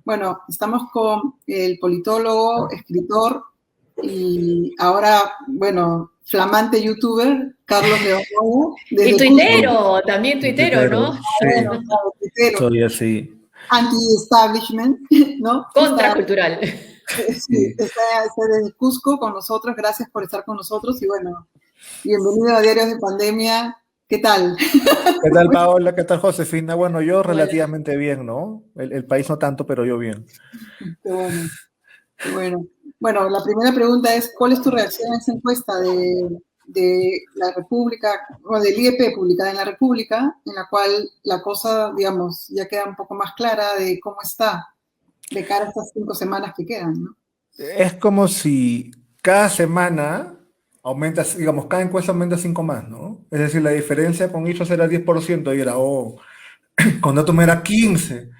Bueno, estamos con el politólogo, escritor y ahora, bueno, flamante youtuber, Carlos León Moya, Y desde tuitero, Cusco. también tuitero, ¿no? Sí, Bueno, claro, tuitero, soy así. anti-establishment, ¿no? Contracultural. Sí, Sí. está desde Cusco con nosotros, gracias por estar con nosotros y bueno, bienvenido a Diarios de Pandemia. ¿Qué tal? ¿Qué tal, Paola? ¿Qué tal, Josefina? Bueno, yo Hola. relativamente bien, ¿no? El país no tanto, pero yo bien. Qué bueno, qué bueno. Bueno, la primera pregunta es, ¿cuál es tu reacción a esa encuesta de la República, o del IEP publicada en la República, en la cual la cosa, digamos, ya queda un poco más clara de cómo está de cara a estas 5 semanas que quedan, ¿no? Es como si cada semana aumenta, digamos, cada encuesta aumenta 5 más, ¿no? Es decir, la diferencia con Ipsos era 10% y era, con Datum era 15.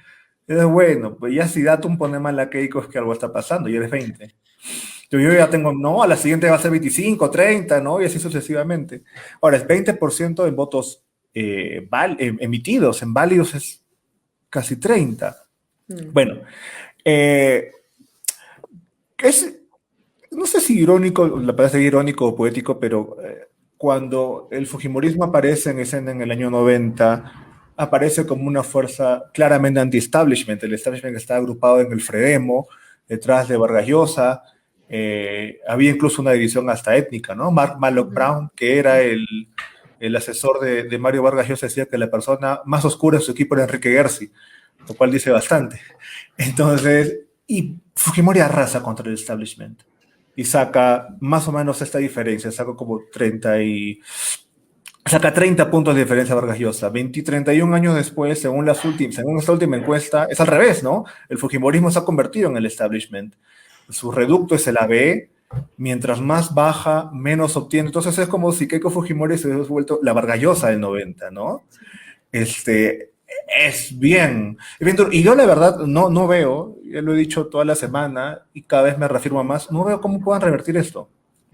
Es bueno, pues ya si Datum pone mal a Keiko es que algo está pasando y eres 20. Yo ya tengo, no, a la siguiente va a ser 25, 30, ¿no? Y así sucesivamente. Ahora, es 20% en votos emitidos, en válidos es casi 30. Bueno, eh, es, no sé si irónico, le parece irónico o poético, pero cuando el Fujimorismo aparece en escena en el año 90, aparece como una fuerza claramente anti-establishment. El establishment está agrupado en el Fredemo, detrás de Vargas Llosa. Había incluso una división hasta étnica, ¿no? Mark Malloch Brown, que era el asesor de Mario Vargas Llosa, decía que la persona más oscura en su equipo era Enrique Gersi, lo cual dice bastante. Entonces, y Fujimori arrasa contra el establishment y saca más o menos esta diferencia, saca como 30 y... Saca 30 puntos de diferencia a Vargas Llosa. 31 años después, según esta última encuesta, es al revés, ¿no? El Fujimorismo se ha convertido en el establishment. Su reducto es el ABE, mientras más baja, menos obtiene. Entonces es como si Keiko Fujimori se hubiese vuelto la Vargas Llosa del 90, ¿no? Es bien, duro. Y yo la verdad no veo, ya lo he dicho toda la semana y cada vez me reafirmo más, no veo cómo puedan revertir esto.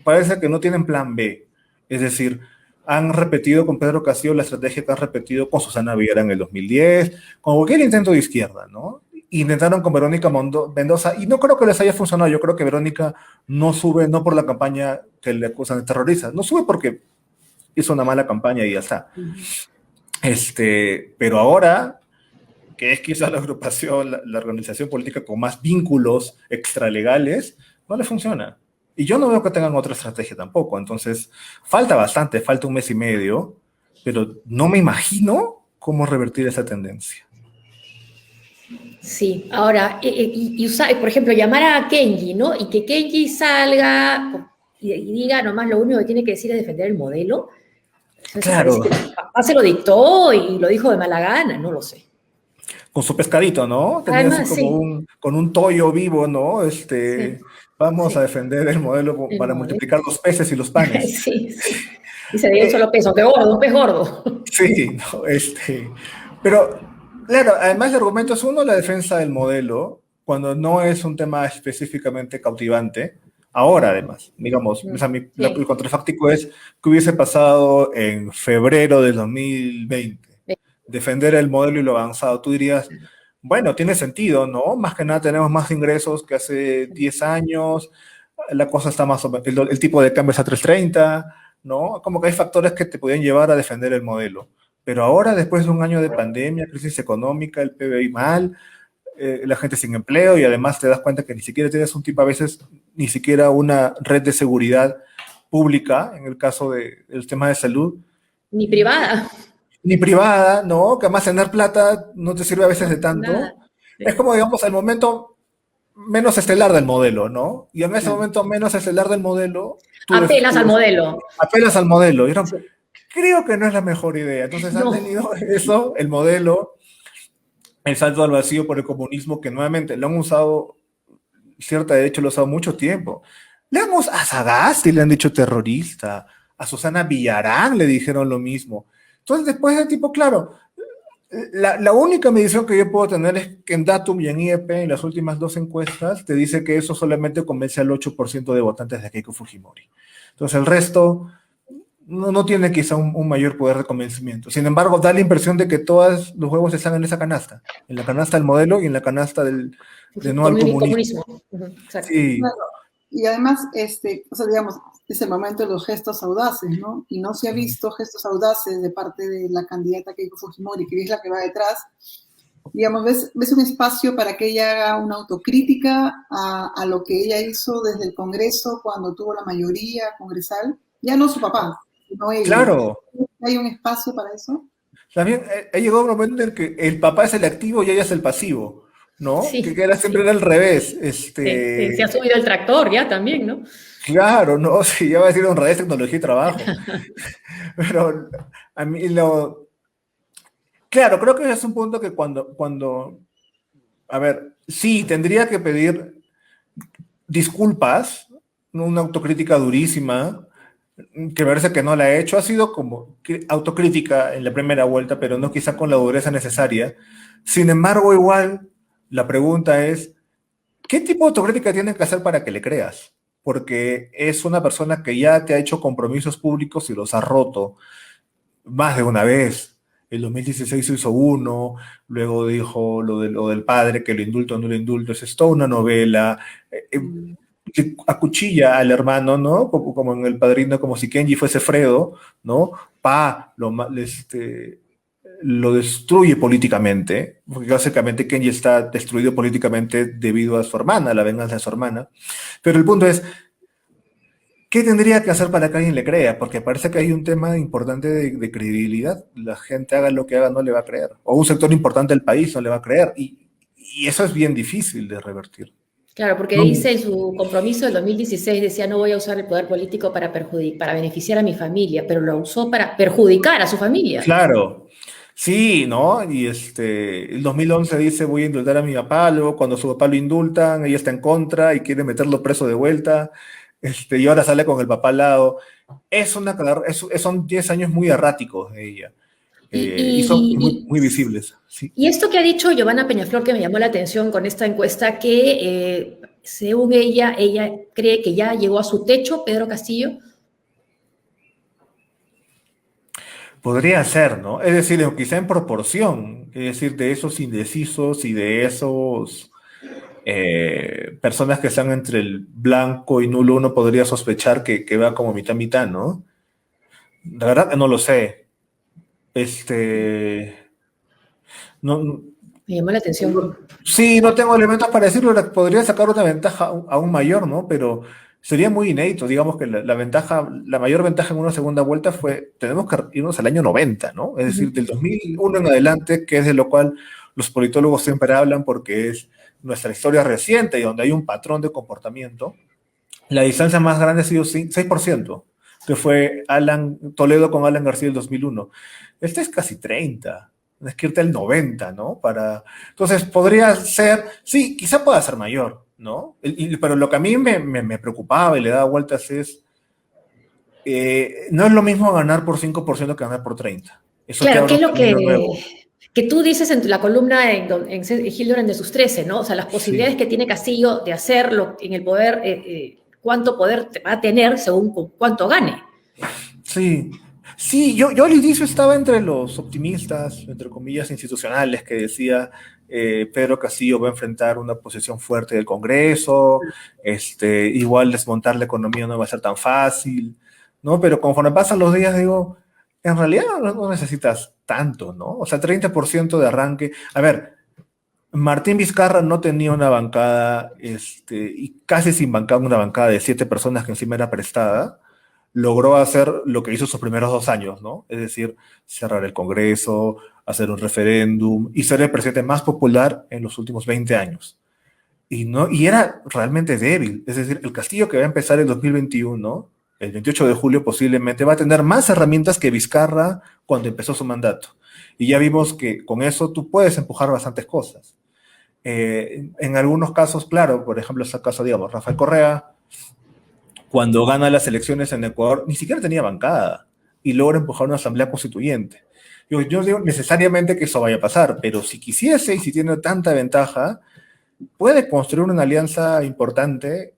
Parece que no tienen plan B. Es decir, han repetido con Pedro Castillo la estrategia que han repetido con Susana Viguera en el 2010, con cualquier intento de izquierda, ¿no? Intentaron con Verónica Mendoza y no creo que les haya funcionado. Yo creo que Verónica no sube, no por la campaña que le acusan de terrorista, no sube porque hizo una mala campaña y ya está. Pero ahora, que es quizás la agrupación, la organización política con más vínculos extralegales, no le funciona. Y yo no veo que tengan otra estrategia tampoco. Entonces, falta bastante, falta un mes y medio, pero no me imagino cómo revertir esa tendencia. Sí, ahora, por ejemplo, llamar a Kenji, ¿no? Y que Kenji salga y diga nomás lo único que tiene que decir es defender el modelo. Eso Claro, parece que el papá se lo dictó y lo dijo de mala gana, no lo sé. con su pescadito, ¿no? Tenía así Además, como sí, con un toyo vivo, ¿no? sí, Vamos a sí, defender el modelo el para modelo. multiplicar los peces y los panes. Sí, sí. Y se dio un solo peso, aunque gordo, un pez gordo. Sí, no, pero claro, además el argumento es uno, la defensa del modelo, cuando no es un tema específicamente cautivante. Ahora, además, digamos, o sea, el Sí. contrafáctico es que hubiese pasado en febrero del 2020, defender el modelo y lo avanzado. Tú dirías, bueno, tiene sentido, ¿no? Más que nada tenemos más ingresos que hace 10 años, la cosa está más o menos, el tipo de cambio está a 330, ¿no? Como que hay factores que te podían llevar a defender el modelo. Pero ahora, después de un año de pandemia, crisis económica, el PBI mal, la gente sin empleo y además te das cuenta que ni siquiera tienes un tipo, a veces, ni siquiera una red de seguridad pública, en el caso del tema de salud, Ni privada. ni privada, ¿no? Que además tener plata no te sirve a veces No, de nada. tanto. Es Sí. como, digamos, el momento menos estelar del modelo, ¿no? Y en ese Claro. momento menos estelar del modelo, Apenas al modelo. apelas al modelo. Y dijeron, Sí. creo que no es la mejor idea. Entonces han No. tenido eso, el modelo, el salto al vacío por el comunismo, que nuevamente lo han usado, cierta derecha lo ha usado mucho tiempo. A Sagasti le han dicho terrorista, a Susana Villarán le dijeron lo mismo. Entonces después de tipo, claro, la única medición que yo puedo tener es que en Datum y en IEP, en las últimas dos encuestas, te dice que eso solamente convence al 8% de votantes de Keiko Fujimori. Entonces el resto no tiene quizá un mayor poder de convencimiento. Sin embargo, da la impresión de que todos los huevos están en esa canasta, en la canasta del modelo y en la canasta de no al comunismo. Ujú, exacto. Sí, Claro. Y además, o sea, digamos, es el momento de los gestos audaces, ¿no? Y no se ha visto gestos audaces de parte de la candidata Keiko Fujimori, que es la que va detrás. Digamos, ¿ves un espacio para que ella haga una autocrítica a lo que ella hizo desde el Congreso cuando tuvo la mayoría congresal? Ya no su papá, sino ella. claro. ¿Hay un espacio para eso? También ha llegado un momento en el que el papá es el activo y ella es el pasivo, ¿no? Que Sí, era siempre sí, era al revés. sí, se ha subido el tractor ya también, ¿no? Claro, no, sí, ya va a decir honradez, tecnología y trabajo. Pero a mí claro, creo que ese es un punto que a ver, sí, tendría que pedir disculpas, ¿no? Una autocrítica durísima, que parece que no la ha hecho, ha sido como autocrítica en la primera vuelta, pero no quizá con la dureza necesaria. Sin embargo, igual, la pregunta es, ¿qué tipo de autocrítica tienes que hacer para que le creas? Porque es una persona que ya te ha hecho compromisos públicos y los ha roto más de una vez. En 2016 hizo uno, luego dijo lo del padre, que lo indulto o no lo indulto, es toda una novela. Que acuchilla al hermano, ¿no? Como en El Padrino, como si Kenji fuese Fredo, ¿no? Lo destruye políticamente, porque básicamente Kenji está destruido políticamente debido a su hermana, la venganza de su hermana. Pero el punto es, ¿qué tendría que hacer para que alguien le crea? Porque parece que hay un tema importante de credibilidad. La gente haga lo que haga no le va a creer. O un sector importante del país no le va a creer. Y eso es bien difícil de revertir. Claro, porque No, dice en su compromiso del 2016, decía, no voy a usar el poder político para beneficiar a mi familia, pero lo usó para perjudicar a su familia. claro, sí, ¿no? Y el 2011 dice, voy a indultar a mi papá, luego cuando su papá lo indultan, ella está en contra y quiere meterlo preso de vuelta, y ahora sale con el papá al lado. Son 10 años muy erráticos de ella, y son muy, Y, muy visibles, sí. y esto que ha dicho Giovanna Peñaflor, que me llamó la atención con esta encuesta, que según ella cree que ya llegó a su techo, Pedro Castillo. Podría ser, ¿no? Es decir, quizá en proporción, es decir, de esos indecisos y de esos personas que están entre el blanco y nulo, uno podría sospechar que va como mitad mitad, ¿no? La verdad que no lo sé. No, Me llamó la atención. sí, no tengo elementos para decirlo, podría sacar una ventaja aún mayor, ¿no? Pero sería muy inédito, digamos que la mayor ventaja en una segunda vuelta tenemos que irnos al año 90, ¿no? Es decir, del 2001 en adelante, que es de lo cual los politólogos siempre hablan porque es nuestra historia reciente y donde hay un patrón de comportamiento. La distancia más grande ha sido 6%, que fue Toledo con Alan García del 2001. Este es casi 30. Es que irte al 90, ¿no? Entonces, podría ser, sí, quizá pueda ser mayor, ¿no? Pero lo que a mí me preocupaba y le daba vueltas es, no es lo mismo ganar por 5% que ganar por 30. Eso te Claro, ¿qué abre es un lo camino nuevo. que tú dices en la columna en Hildebrand de sus 13, ¿no? O sea, las posibilidades Sí, que tiene Castillo de hacerlo en el poder, cuánto poder va a tener según cuánto gane. sí. Sí, yo al inicio estaba entre los optimistas, entre comillas, institucionales, que decía Pedro Castillo va a enfrentar una posición fuerte del Congreso, igual desmontar la economía no va a ser tan fácil, ¿no? Pero conforme pasan los días, digo, en realidad no necesitas tanto, ¿no? O sea, 30% de arranque. A ver, Martín Vizcarra no tenía una bancada, y casi sin bancada, una bancada de 7 personas que encima era prestada, logró hacer lo que hizo sus primeros 2 años, ¿no? Es decir, cerrar el Congreso, hacer un referéndum y ser el presidente más popular en los últimos 20 años. Y era realmente débil. Es decir, el Castillo que va a empezar en 2021, el 28 de julio posiblemente, va a tener más herramientas que Vizcarra cuando empezó su mandato. Y ya vimos que con eso tú puedes empujar bastantes cosas. En algunos casos, claro, por ejemplo, este caso, digamos, Rafael Correa, cuando gana las elecciones en Ecuador, ni siquiera tenía bancada y logra empujar una asamblea constituyente. Yo digo necesariamente que eso vaya a pasar, pero si quisiese y si tiene tanta ventaja, puede construir una alianza importante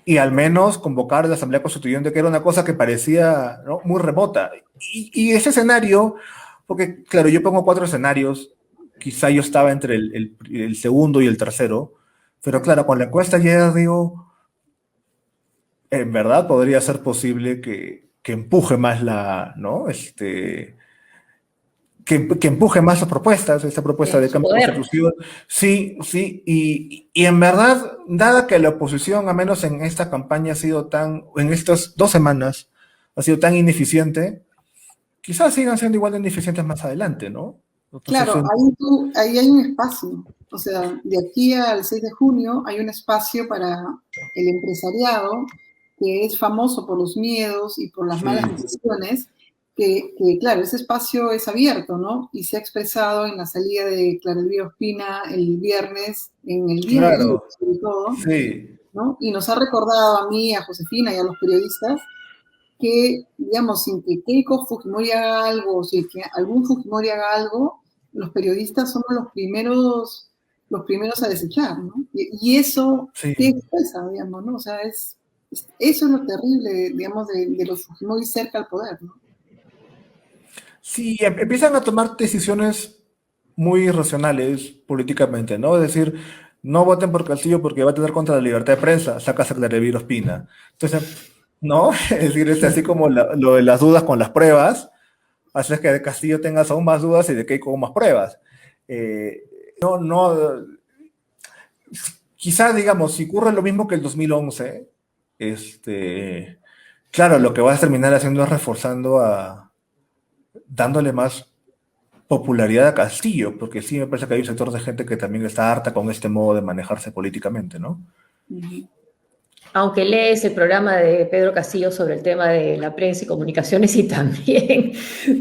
y al menos convocar a la Asamblea Constituyente, que era una cosa que parecía, ¿no?, muy remota. Y ese escenario, porque claro, yo pongo 4 escenarios, quizá yo estaba entre el segundo y el tercero, pero claro, con la encuesta ya digo, en verdad podría ser posible que empuje más ¿no? Que empuje más las propuestas, esta propuesta de su cambio poder. constitutivo. Sí, sí, y en verdad, dada que la oposición, a menos en esta campaña, en estas 2 semanas, ha sido tan ineficiente, quizás sigan siendo igual de ineficientes más adelante, ¿no? Entonces, Claro, ahí hay un espacio. O sea, de aquí al 6 de junio hay un espacio para el empresariado que es famoso por los miedos y por las malas sí, decisiones, claro, ese espacio es abierto, ¿no? Y se ha expresado en la salida de Clara Elvira Ospina el viernes, en el Día del Libro, claro, sobre todo, sí, ¿no? Y nos ha recordado a mí, a Josefina y a los periodistas que, digamos, sin que Keiko Fujimori haga algo, o sin que algún Fujimori haga algo, los periodistas somos los primeros a desechar, ¿no? Y eso, ¿qué sí. expresa, digamos, no? O sea, eso es lo terrible, digamos, de los Fujimori cerca al poder, ¿no? Sí, empiezan a tomar decisiones muy irracionales políticamente, ¿no? Es decir, no voten por Castillo porque va a tener contra la libertad de prensa, sacas a Clareviro Ospina. Entonces, ¿no? Es decir, es así como lo de las dudas con las pruebas, haces que de Castillo tengas aún más dudas y de Keiko aún más pruebas. Eh, no, no, quizás, digamos, si ocurre lo mismo que el 2011, claro, lo que vas a terminar haciendo es dándole más popularidad a Castillo, porque sí me parece que hay un sector de gente que también está harta con este modo de manejarse políticamente, ¿no? Uh-huh. Aunque lees el programa de Pedro Castillo sobre el tema de la prensa y comunicaciones y también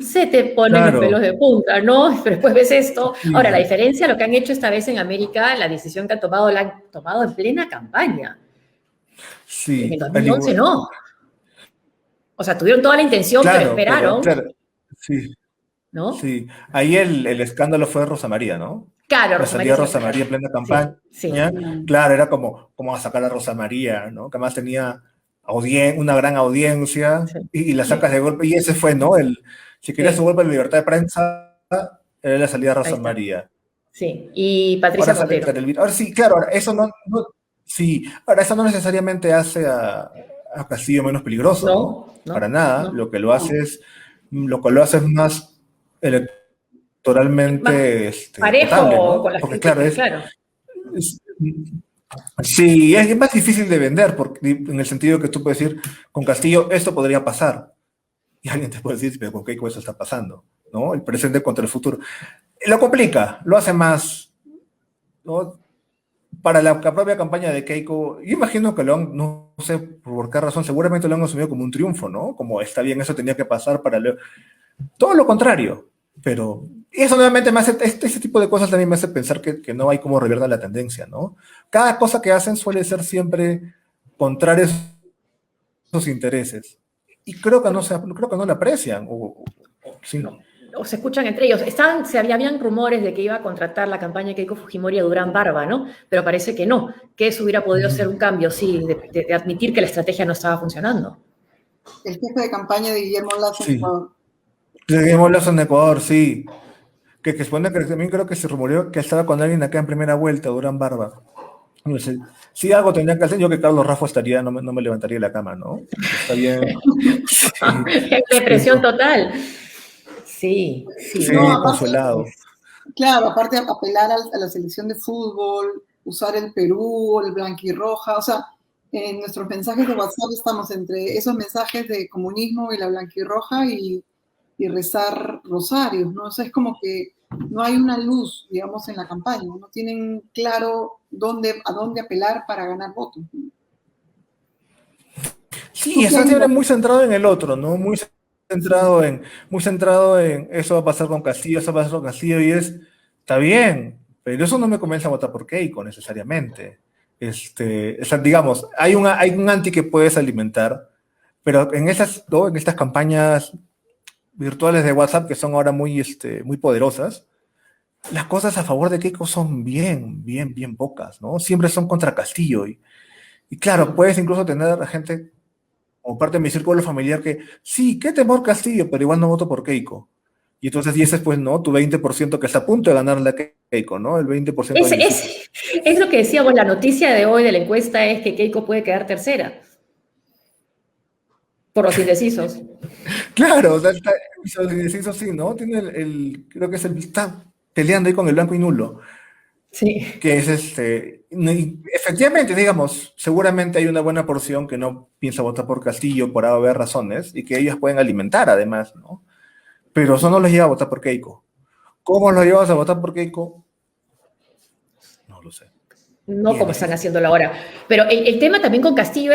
se te ponen los pelos Claro, de punta, ¿no? Pero después ves esto. Ahora, la sí, diferencia, lo que han hecho esta vez en América, la decisión que han tomado, la han tomado en plena campaña. En el sí, 2011 no. O sea, tuvieron toda la intención, pero claro, pero esperaron, claro, sí, ¿no? sí. Ahí el escándalo fue Rosa María, ¿no? Claro, La Rosa salida María de es lo Rosa que María en plena sí, campaña, sí, claro, era como a sacar a Rosa María, ¿no? Que además tenía una gran audiencia sí, y la sí, sacas de golpe, y ese fue, ¿no? Si querías su sí, golpe de libertad de prensa, era la salida de ahí Rosa está. María. Sí, y Patricia Ahora sale Montero. Clara Elvira. Ahora sí, claro, ahora eso sí, ahora eso no necesariamente hace a Castillo menos peligroso, ¿no? No, Para no, nada. no. Lo que lo hace es más Más electoralmente potable, parejo con ¿no? las Porque claro, críticas, claro. es- sí, es más difícil de vender, en el sentido que tú puedes decir, con Castillo esto podría pasar. Y alguien te puede decir, pero con qué cosa está pasando, ¿no? El presente contra el futuro. Lo complica, lo hace más, ¿no? Para la propia campaña de Keiko, yo imagino que no sé por qué razón, seguramente lo han asumido como un triunfo, ¿no? Como está bien, eso tenía que pasar todo lo contrario. Pero eso nuevamente me hace, este tipo de cosas también me hace pensar que no hay cómo revertir la tendencia, ¿no? Cada cosa que hacen suele ser siempre contrario a sus intereses. Y creo que no la aprecian, sí. No, o se escuchan entre ellos. Habían rumores de que iba a contratar la campaña de Keiko Fujimori a Durán Barba, ¿no? Pero parece que no, que eso hubiera podido ser un cambio, sí, de admitir que la estrategia no estaba funcionando. El jefe de campaña de Guillermo Lazo en Sí. Ecuador. Seguimos los en Ecuador, sí. Que supone que también creo que se rumoreó que estaba con alguien acá en primera vuelta, Durán Barba. No sé. Si algo tenía que hacer, yo que Carlos Rafa estaría, no me levantaría de la cama, ¿no? Está bien. Sí, sí, Depresión total. Sí, sí, No, sí, aparte, consuelado. claro, aparte apelar a la selección de fútbol, usar el Perú, el blanquirroja, o sea, en nuestros mensajes de WhatsApp estamos entre esos mensajes de comunismo y la blanquirroja y rezar rosarios, ¿no? O sea, es como que no hay una luz, digamos, en la campaña, no tienen claro a dónde apelar para ganar votos. Sí, ¿Tú qué está siempre harías? muy centrado en el otro, ¿no? Muy centrado en eso va a pasar con Castillo, eso va a pasar con Castillo, está bien, pero eso no me convence a votar por Keiko necesariamente. O sea, digamos, hay un anti que puedes alimentar, pero ¿no?, en estas campañas virtuales de WhatsApp que son ahora muy poderosas, las cosas a favor de Keiko son bien, bien, bien pocas, ¿no? Siempre son contra Castillo Y claro, puedes incluso tener a gente como parte de mi círculo familiar que, sí, qué temor Castillo, pero igual no voto por Keiko. Y entonces, y ese es pues, ¿no? Tu 20% que está a punto de ganarle a Keiko, ¿no? El 20% Es, de es, es lo que decíamos, la noticia de hoy de la encuesta es que Keiko puede quedar tercera, por los indecisos. Claro, o sea, eso sí, ¿no? Tiene creo que es está peleando ahí con el blanco y nulo, Sí. que es y efectivamente, digamos, seguramente hay una buena porción que no piensa votar por Castillo por haber razones y que ellas pueden alimentar además, ¿no? Pero eso no los lleva a votar por Keiko. ¿Cómo los llevas a votar por Keiko? No lo sé. No Bien como están difícil. haciéndolo ahora. Pero el tema también con Castillo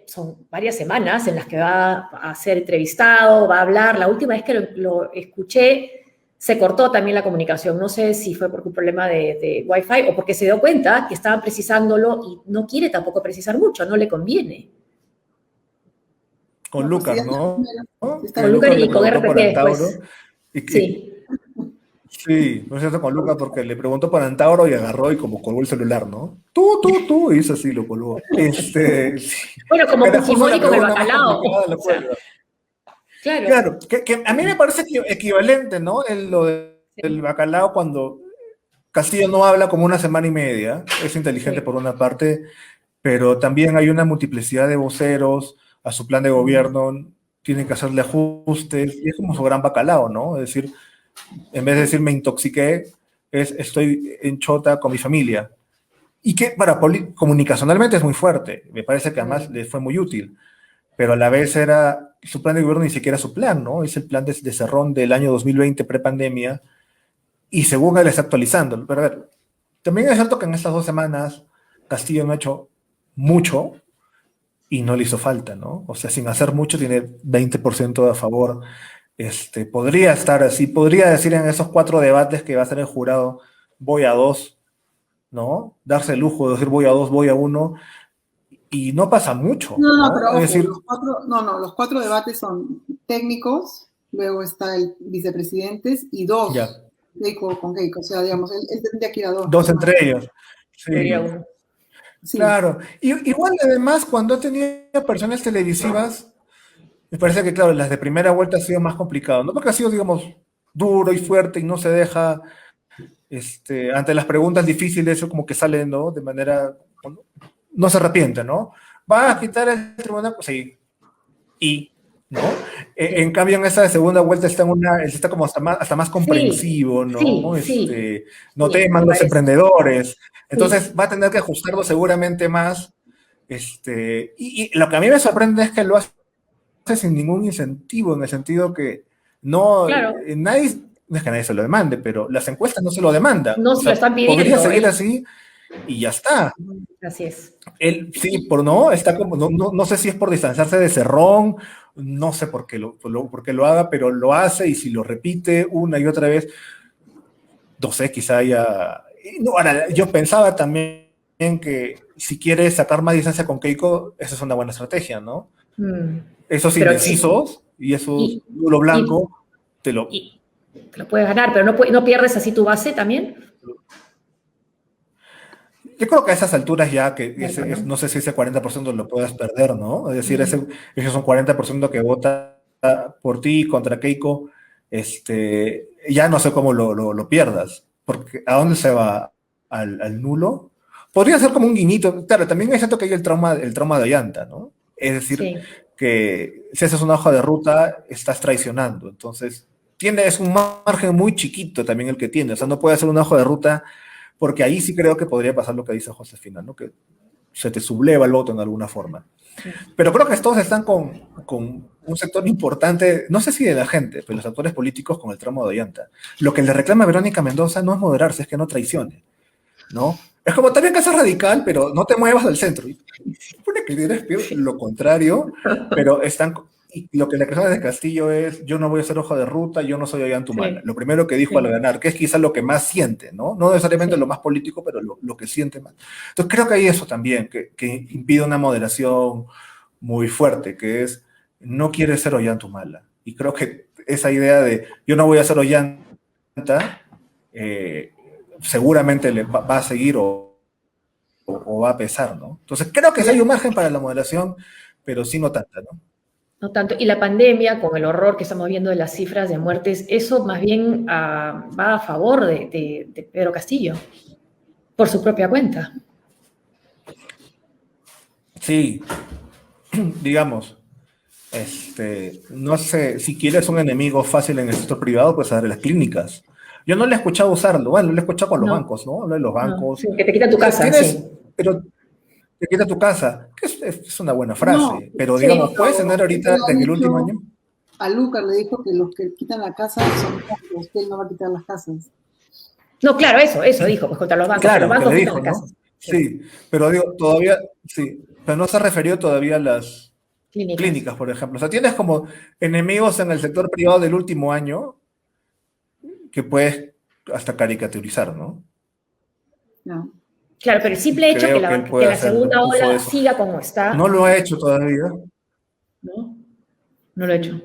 son varias semanas en las que va a ser entrevistado, va a hablar. La última vez que lo escuché, se cortó también la comunicación. No sé si fue por un problema de Wi-Fi o porque se dio cuenta que estaban precisándolo y no quiere tampoco precisar mucho, no le conviene. Con No, pues sí, Lucas, ya ¿no? está Con Que Lucas Lucas le y con preguntó RPP por Antauro. después. Y, y- Sí. sí, no es cierto con Lucas porque le preguntó por Antauro y agarró y como colgó el celular, ¿no? Tú, y hizo así, lo colgó. Sí. Bueno, como Era justo la Fujimori con el pregunta más bacalao. complicada, O lo sea, cuelga. claro. Claro, que a mí me parece equivalente, ¿no? Del Sí. bacalao cuando Castillo no habla como una semana y media, es inteligente Sí. por una parte, pero también hay una multiplicidad de voceros a su plan de gobierno, tienen que hacerle ajustes, y es como su gran bacalao, ¿no? Es decir, en vez de decir me intoxiqué, estoy en chota con mi familia. Y que para comunicacionalmente es muy fuerte, me parece que además le fue muy útil, pero a la vez era su plan de gobierno ni siquiera su plan, ¿no? Es el plan de Cerrón del año 2020 prepandemia, y según él está actualizando. Pero a ver, también es cierto que en estas 2 semanas Castillo no ha hecho mucho, y no le hizo falta, ¿no? O sea, sin hacer mucho tiene 20% a favor. Podría estar así, podría decir en esos 4 debates que va a hacer el jurado, voy a 2, ¿no? Darse el lujo de decir voy a 2, voy a 1, y no pasa mucho, No, no, ¿no? pero Es ojo, decir, los cuatro debates son técnicos, luego está el vicepresidentes y ya, dos Keiko con Keiko. O sea, digamos, él tendría que ir a dos dos nada más. entre ellos. Podría Sí, uno. Sí. claro. Y, igual además cuando ha tenido personas televisivas, me parece que, claro, las de primera vuelta ha sido más complicado, ¿no? Porque ha sido, digamos, duro y fuerte y no se deja ante las preguntas difíciles, eso como que sale, ¿no? De manera, no se arrepiente, ¿no? ¿Va a quitar el tribunal? Sí. Y, ¿no? En Sí. cambio, en esa segunda vuelta está como hasta más Sí, comprensivo, ¿no? sí, sí, No sí, me teman los parece. emprendedores. Sí, Entonces va a tener que ajustarlo seguramente más. Y lo que a mí me sorprende es que lo hace sin ningún incentivo, en el sentido que no, claro, no es que nadie se lo demande, pero las encuestas no se lo demandan. no O se lo sea, están podría pidiendo, seguir él, así y ya está. así es. Él, sí, Y, por no, está como, no sé si es por distanciarse de Cerrón, no sé por qué lo haga, pero lo hace y si lo repite una y otra vez, no sé, quizá haya. No, ahora, yo pensaba también que si quiere sacar más distancia con Keiko, esa es una buena estrategia, ¿no? mm, Esos pero sí, indecisos y esos y, nulo y, blanco, te lo. y te lo puedes ganar, pero no pierdes así tu base también. Yo creo que a esas alturas ya, que Cierto, ¿no? no sé si ese 40% lo puedas perder, ¿no? Es decir, Mm, ese son 40% que vota por ti contra Keiko, ya no sé cómo lo pierdas, porque ¿a dónde se va? ¿Al nulo? Podría ser como un guiñito, claro, también es cierto que hay el trauma de Ollanta, ¿no? Es decir, sí, que si haces una hoja de ruta, estás traicionando, entonces, es un margen muy chiquito también el que tiene, o sea, no puede hacer una hoja de ruta porque ahí sí creo que podría pasar lo que dice Josefina, ¿no? Que se te subleva el voto en alguna forma. Pero creo que todos están con un sector importante, no sé si de la gente, pero los actores políticos con el tramo de Ollanta. Lo que le reclama a Verónica Mendoza no es moderarse, es que no traicione, ¿no? Es como también que es radical, pero no te muevas del centro. Y supone que eres lo contrario, pero y lo que le reclama de Castillo es, yo no voy a ser hoja de ruta, yo no soy Ollantumala. sí, Lo primero que dijo al sí, ganar, que es quizás lo que más siente, ¿no? No necesariamente lo sí. más político, pero lo que siente más. Entonces creo que hay eso también, que impide una moderación muy fuerte, que es, no quiere ser Ollantumala. Y creo que esa idea de, yo no voy a ser Ollanta, eh, seguramente le va a seguir o va a pesar, ¿no? Entonces creo que sí hay un margen para la moderación, pero sí no tanta, ¿no? No tanto. Y la pandemia, con el horror que estamos viendo de las cifras de muertes, eso más bien va a favor de Pedro Castillo, por su propia cuenta. Sí, digamos, no sé, si quieres un enemigo fácil en el sector privado, pues a ver las clínicas. Yo no le he escuchado usarlo, bueno, lo he escuchado con los No, bancos, ¿no? Hablo de los no. bancos. Sí, que te quita tu casa, sí. Pero te quita tu casa, que es una buena No, frase, pero Sí, digamos, puedes tener él ahorita, ha en el último dicho, año, a Lucas le dijo que los que quitan la casa son bancos, que él no va a quitar las casas. no, claro, eso dijo, pues contra los bancos, que los claro, que bancos le quitan dijo, las ¿no? casas. Sí, Sí, pero digo, todavía, sí, pero no se refirió todavía a las clínicas. clínicas, por ejemplo. O sea, tienes como enemigos en el sector privado del último año que puedes hasta caricaturizar, ¿no? No. Claro, pero el simple hecho que Creo que él que puede la hacer segunda uso de ola eso. siga como No está, lo ha hecho todavía. ¿no? No lo he hecho.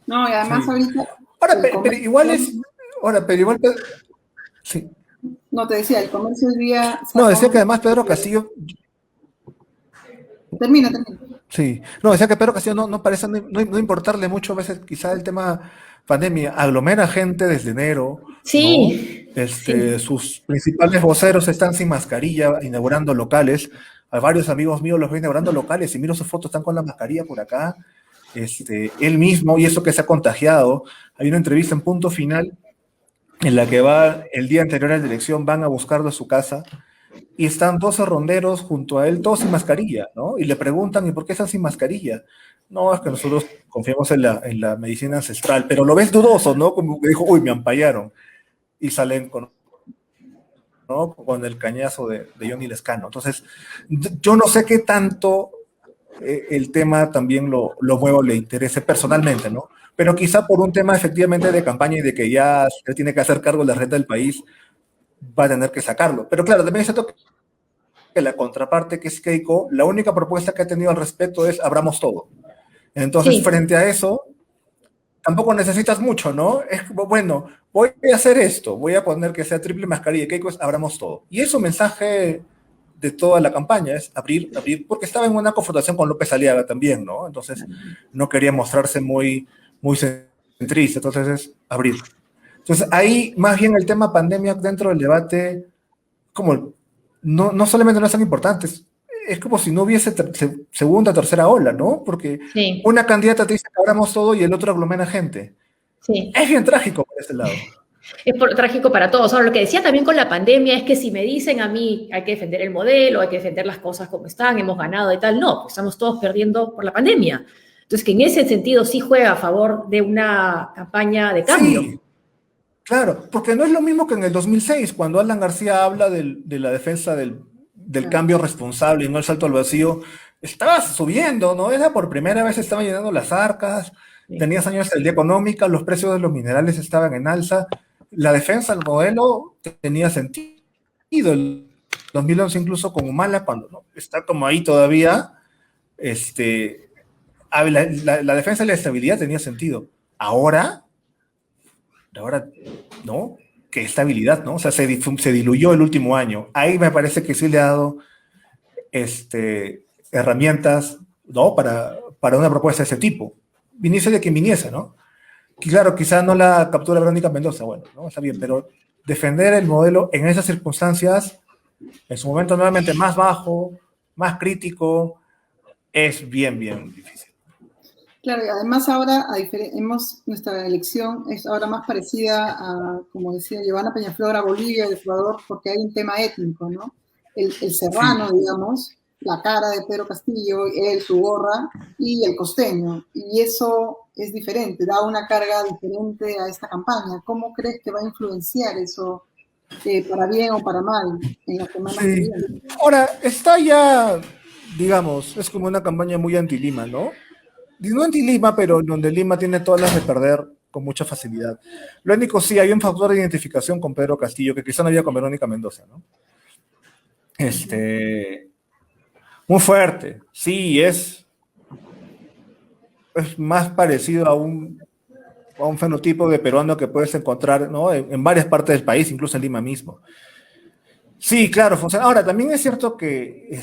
No, y además Sí. ahorita Ahora, el pero comercio, igual pero igual, sí. no te decía, el comercio hoy día No, saca decía que un... además Pedro Castillo, Termina. sí, no, decía que Pedro Castillo no parece no importarle mucho a veces quizá el tema pandemia, aglomera gente desde enero, ¿no? Sí, sí. Sus principales voceros están sin mascarilla, inaugurando locales. A varios amigos míos los ven inaugurando locales y miro sus fotos, están con la mascarilla por acá. Él mismo, y eso que se ha contagiado. Hay una entrevista en Punto Final en la que va el día anterior a la elección, van a buscarlo a su casa y están 12 ronderos junto a él, todos sin mascarilla, ¿no? Y le preguntan, ¿y por qué están sin mascarilla? No, es que nosotros confiamos en la medicina ancestral, pero lo ves dudoso, ¿no? Como que dijo, uy, me ampallaron. Y salen con, ¿no? Con el cañazo de Johnny Lescano. Entonces, yo no sé qué tanto el tema también lo muevo, le interese personalmente, ¿no? Pero quizá por un tema efectivamente de campaña y de que ya se tiene que hacer cargo de la renta del país, va a tener que sacarlo. Pero claro, también es cierto que la contraparte, que es Keiko, la única propuesta que ha tenido al respecto es abramos todo. Entonces, Sí, frente a eso, tampoco necesitas mucho, ¿no? Es como, bueno, voy a hacer esto, voy a poner que sea triple mascarilla, Keiko es abramos todo. Y es un mensaje de toda la campaña, es abrir, porque estaba en una confrontación con López Aliaga también, ¿no? Entonces, no quería mostrarse muy centrista, entonces es abrir. Entonces, ahí más bien el tema pandemia dentro del debate, como no solamente no es tan importante, es como si no hubiese segunda, tercera ola, ¿no? Porque sí, una candidata te dice que abramos todo y el otro aglomera gente. sí. Es bien trágico por ese lado. Trágico para todos. Ahora, lo que decía también con la pandemia es que si me dicen a mí hay que defender el modelo, hay que defender las cosas como están, hemos ganado y tal, no, pues estamos todos perdiendo por la pandemia. Entonces, que en ese sentido sí juega a favor de una campaña de cambio. Sí, claro, porque no es lo mismo que en el 2006, cuando Alan García habla de la defensa del Claro. cambio responsable y no el salto al vacío. Estaba subiendo, ¿no? Era por primera vez, estaban llenando las arcas, Sí, tenías años de estabilidad económica, los precios de los minerales estaban en alza, la defensa del modelo tenía sentido. El 2011 incluso con Humala, cuando ¿no? Está como ahí todavía, la defensa y la estabilidad tenía sentido. Ahora, ¿no? ¿Qué estabilidad, ¿no? O sea, se diluyó el último año. Ahí me parece que sí le ha dado herramientas, ¿no? Para una propuesta de ese tipo. Viniese de quien viniese, ¿no? Y claro, quizá no la captura Verónica Mendoza, bueno, ¿no? Está bien, pero defender el modelo en esas circunstancias, en su momento nuevamente más bajo, más crítico, es bien difícil. Claro, y además ahora nuestra elección es ahora más parecida a, como decía Giovanna Peñaflor, a Bolivia, Ecuador, porque hay un tema étnico, ¿no? El Sí, serrano, digamos, la cara de Pedro Castillo, él, su gorra, y el costeño. Y eso es diferente, da una carga diferente a esta campaña. ¿Cómo crees que va a influenciar eso, para bien o para mal, en las semanas que sí. vienen? Ahora, está ya, digamos, es como una campaña muy anti-Lima, ¿no? No anti-Lima, pero donde Lima tiene todas las de perder con mucha facilidad. Lo único sí, hay un factor de identificación con Pedro Castillo, que quizá no había con Verónica Mendoza, ¿no? Muy fuerte. Sí, es más parecido a un fenotipo de peruano que puedes encontrar, ¿no? En varias partes del país, incluso en Lima mismo. Sí, claro, funciona. Ahora, también es cierto que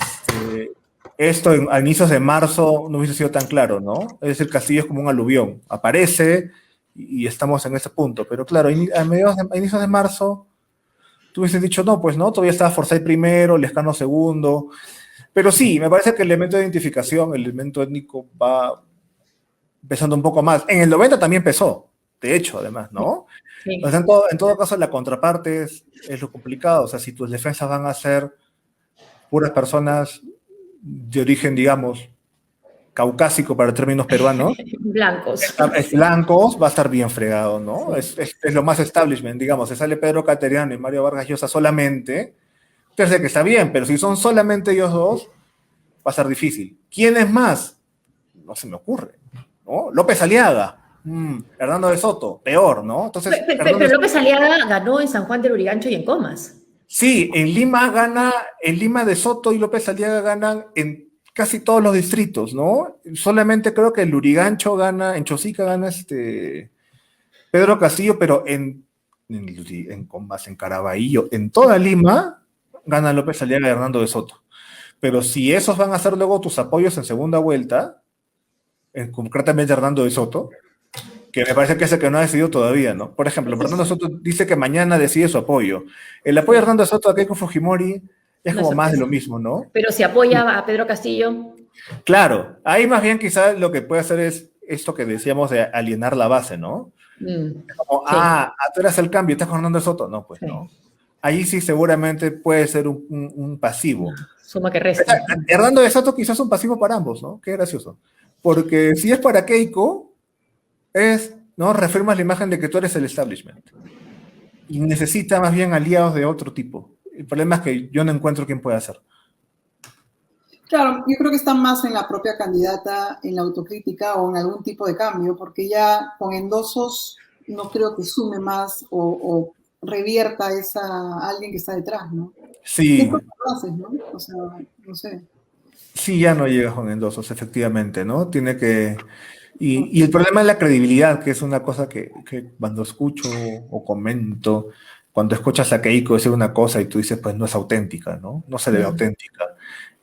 esto a inicios de marzo no hubiese sido tan claro, ¿no? Es decir, Castillo es como un aluvión, aparece y estamos en ese punto. Pero claro, a inicios de marzo, tú hubieses dicho, no, pues no, todavía estaba Forsyth primero, Lescano segundo. Pero sí, me parece que el elemento de identificación, el elemento étnico va pesando un poco más. En el 90 también pesó, de hecho, además, Sí, ¿no? O sí. sea, en todo caso, la contraparte es lo complicado. O sea, si tus defensas van a ser puras personas de origen, digamos, caucásico para términos peruanos, Blancos. blancos, va a estar bien fregado, ¿no? Sí. Es lo más establishment, digamos. Se sale Pedro Cateriano y Mario Vargas Llosa solamente, parece que está bien, pero si son solamente ellos dos, va a ser difícil. ¿Quién es más? No se me ocurre, ¿no? López Aliaga, Hernando de Soto, peor, ¿no? Entonces, Hernando Pero de López Aliaga ganó en San Juan del Urigancho y en Comas. Sí, en Lima de Soto y López Aliaga ganan en casi todos los distritos, ¿no? Solamente creo que el Lurigancho gana, en Chosica gana Pedro Castillo, pero en Comas, en Caraballo, en toda Lima gana López Aliaga y Hernando de Soto. Pero si esos van a ser luego tus apoyos en segunda vuelta, concretamente Hernando de Soto, que me parece que es el que no ha decidido todavía, ¿no? Por ejemplo, Fernando Soto dice que mañana decide su apoyo. El apoyo de Sí, Hernando Soto a Keiko Fujimori es no es como más de lo sorpresa. mismo, ¿no? Pero si apoya a Pedro Castillo, Claro, ahí más bien quizás lo que puede hacer es esto que decíamos de alienar la base, ¿no? Como, sí, tú eras el cambio, estás con Hernando Soto. No, pues sí. no. Ahí sí seguramente puede ser un pasivo. Suma que resta. Hernando de Soto quizás un pasivo para ambos, ¿no? Qué gracioso. Porque si es para Keiko, ¿no? Reafirmas la imagen de que tú eres el establishment. Y necesita más bien aliados de otro tipo. El problema es que yo no encuentro quién puede hacer. Claro, yo creo que está más en la propia candidata, en la autocrítica o en algún tipo de cambio, porque ya con endosos no creo que sume más o revierta a alguien que está detrás, ¿no? ¿Qué Sí, cosas haces, no? O sea, no sé. sí, ya no llega con endosos, efectivamente, ¿no? Tiene que... Y el problema es la credibilidad, que es una cosa que cuando escucho o comento, cuando escuchas a Keiko decir una cosa y tú dices, pues no es auténtica, ¿no? No se le ve auténtica.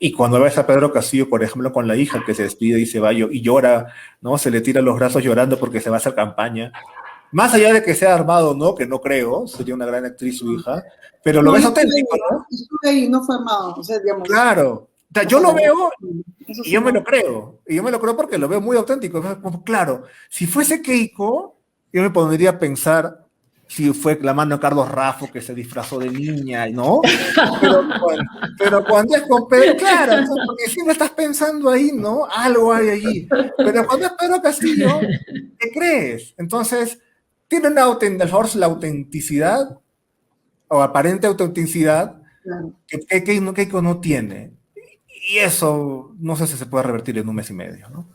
Y cuando ves a Pedro Castillo, por ejemplo, con la hija que se despide y se va y llora, ¿no? Se le tira los brazos llorando porque se va a hacer campaña. Más allá de que sea armado, ¿no? Que no creo, sería una gran actriz su hija, pero lo No, ves yo auténtico, ¿no? estuve ahí, no fue armado, o sea, digamos, Claro. O sea, o yo sea, lo veo eso y sí yo me lo no. creo. Y yo me lo creo porque lo veo muy auténtico. Como, claro, si fuese Keiko, yo me pondría a pensar si fue la mano de Carlos Raffo que se disfrazó de niña, ¿no? Pero cuando es con Pedro, claro, entonces, porque siempre estás pensando ahí, ¿no? Algo hay allí. Pero cuando es Pedro Castillo, ¿qué crees? Entonces, tiene al favor la autenticidad o aparente autenticidad Claro. Keiko no tiene. Y eso no sé si se puede revertir en un mes y medio, ¿no?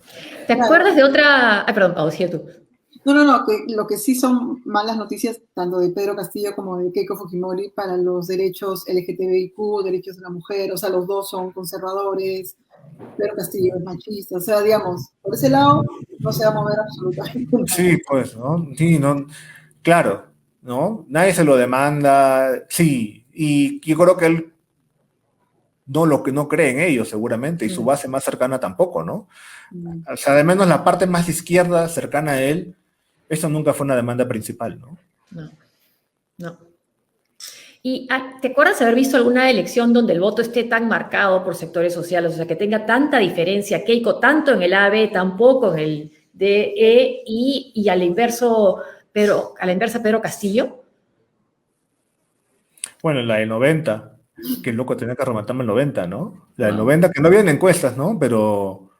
¿Te Claro. acuerdas de otra? Ah, perdón, Pau, sigue tú. No, que lo que sí son malas noticias, tanto de Pedro Castillo como de Keiko Fujimori, para los derechos LGTBIQ, derechos de la mujer, o sea, los dos son conservadores, Pedro Castillo es machista, o sea, digamos, por ese lado no se va a mover absolutamente nada. Sí, pues, ¿no? Sí, no, claro, ¿no? Nadie se lo demanda, sí, y yo creo que él no cree en ellos seguramente, y su base más cercana tampoco, ¿no? O sea, de menos la parte más izquierda cercana a él, eso nunca fue una demanda principal, ¿no? No, no. ¿Y te acuerdas haber visto alguna elección donde el voto esté tan marcado por sectores sociales, o sea, que tenga tanta diferencia, Keiko, tanto en el AB, tampoco en el DE y al inverso, a la inversa Pedro Castillo? Bueno, la del 90, que loco tenía que rematarme el 90, ¿no? La del Wow. 90, que no había en encuestas, ¿no? Pero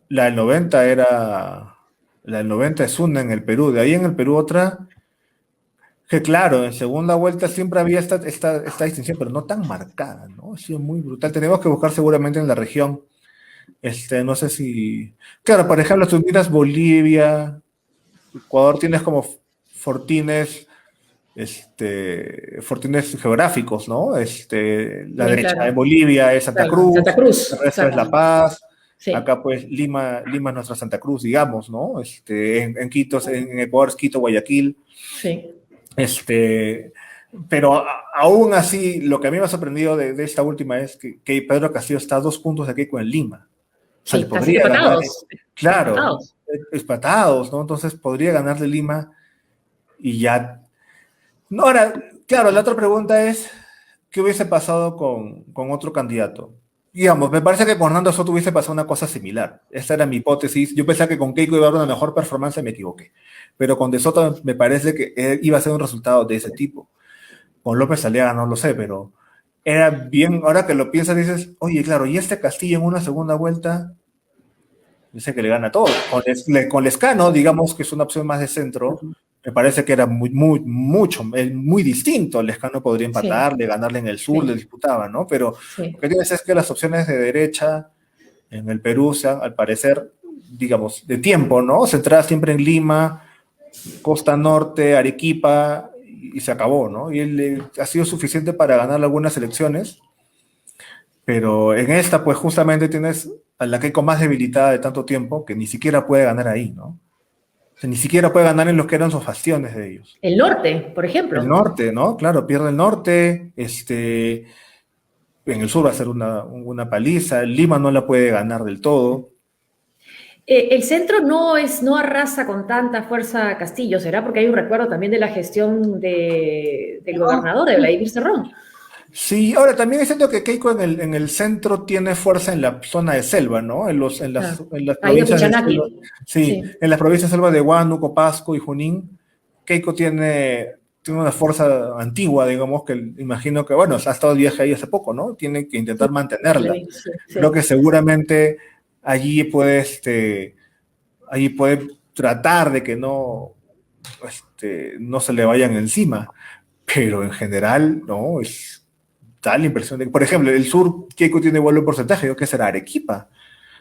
la del 90 era. La del 90 es una en el Perú. De ahí en el Perú otra. Que claro, en segunda vuelta siempre había esta distinción, pero no tan marcada, ¿no? Ha sido muy brutal. Tenemos que buscar seguramente en la región. No sé si. Claro, por ejemplo, tú miras Bolivia, Ecuador, tienes como fortines, fortines geográficos, ¿no? La Bien derecha de claro. Bolivia es Santa Claro, Cruz, Santa el Cruz, resto es La exacto. Paz. Sí, Acá, pues, Lima es nuestra Santa Cruz, digamos, ¿no? En Quito, en Ecuador es Quito, Guayaquil. sí. Este, aún así, lo que a mí me ha sorprendido de esta última es que Pedro Castillo está a 2 puntos de Keiko en Lima. O sea, Sí, le casi que podría ganar, empatados. claro, Empatados. empatados, ¿no? Entonces podría ganarle Lima y ya. No, ahora, claro, la otra pregunta es, ¿qué hubiese pasado con otro candidato? Digamos, me parece que con Hernando Soto hubiese pasado una cosa similar. Esta era mi hipótesis. Yo pensaba que con Keiko iba a haber una mejor performance y me equivoqué. Pero con De Soto me parece que iba a ser un resultado de ese tipo. Con López Aliaga no lo sé, pero era bien, ahora que lo piensas dices, oye, claro, y este Castillo en una segunda vuelta, dice que le gana todo. Con Lescano, digamos que es una opción más de centro, me parece que era muy distinto. Lescano podría Sí, empatarle, ganarle en el sur, le sí, disputaba, ¿no? Pero sí. lo que tienes es que las opciones de derecha en el Perú sean, al parecer, digamos, de tiempo, ¿no? Centradas siempre en Lima, Costa Norte, Arequipa, y se acabó, ¿no? Y él ha sido suficiente para ganar algunas elecciones, pero en esta, pues justamente tienes a la Keiko más debilitada de tanto tiempo que ni siquiera puede ganar ahí, ¿no? O sea, ni siquiera puede ganar en los que eran sus bastiones de ellos. El norte, por El ejemplo. norte, ¿no? Claro, pierde el norte, en el sur va a ser una paliza, Lima no la puede ganar del todo. El centro no arrasa con tanta fuerza a Castillo, ¿será? Porque hay un recuerdo también de la gestión del gobernador, de Vladimir Cerrón. Sí, ahora también es cierto que Keiko en el centro tiene fuerza en la zona de selva, ¿no? Claro. En las Ha ido provincias de selva. Pichanaki. Sí, Sí, en las provincias de selva de Huánuco, Pasco y Junín, Keiko tiene una fuerza antigua, digamos, que imagino que, bueno, ha estado de viaje ahí hace poco, ¿no? Tiene que intentar sí, mantenerla. sí, Creo sí. que seguramente allí allí puede tratar de que no se le vayan encima, pero en general, no, da la impresión de que, por ejemplo, el sur, Keiko tiene igual un porcentaje, yo que será Arequipa,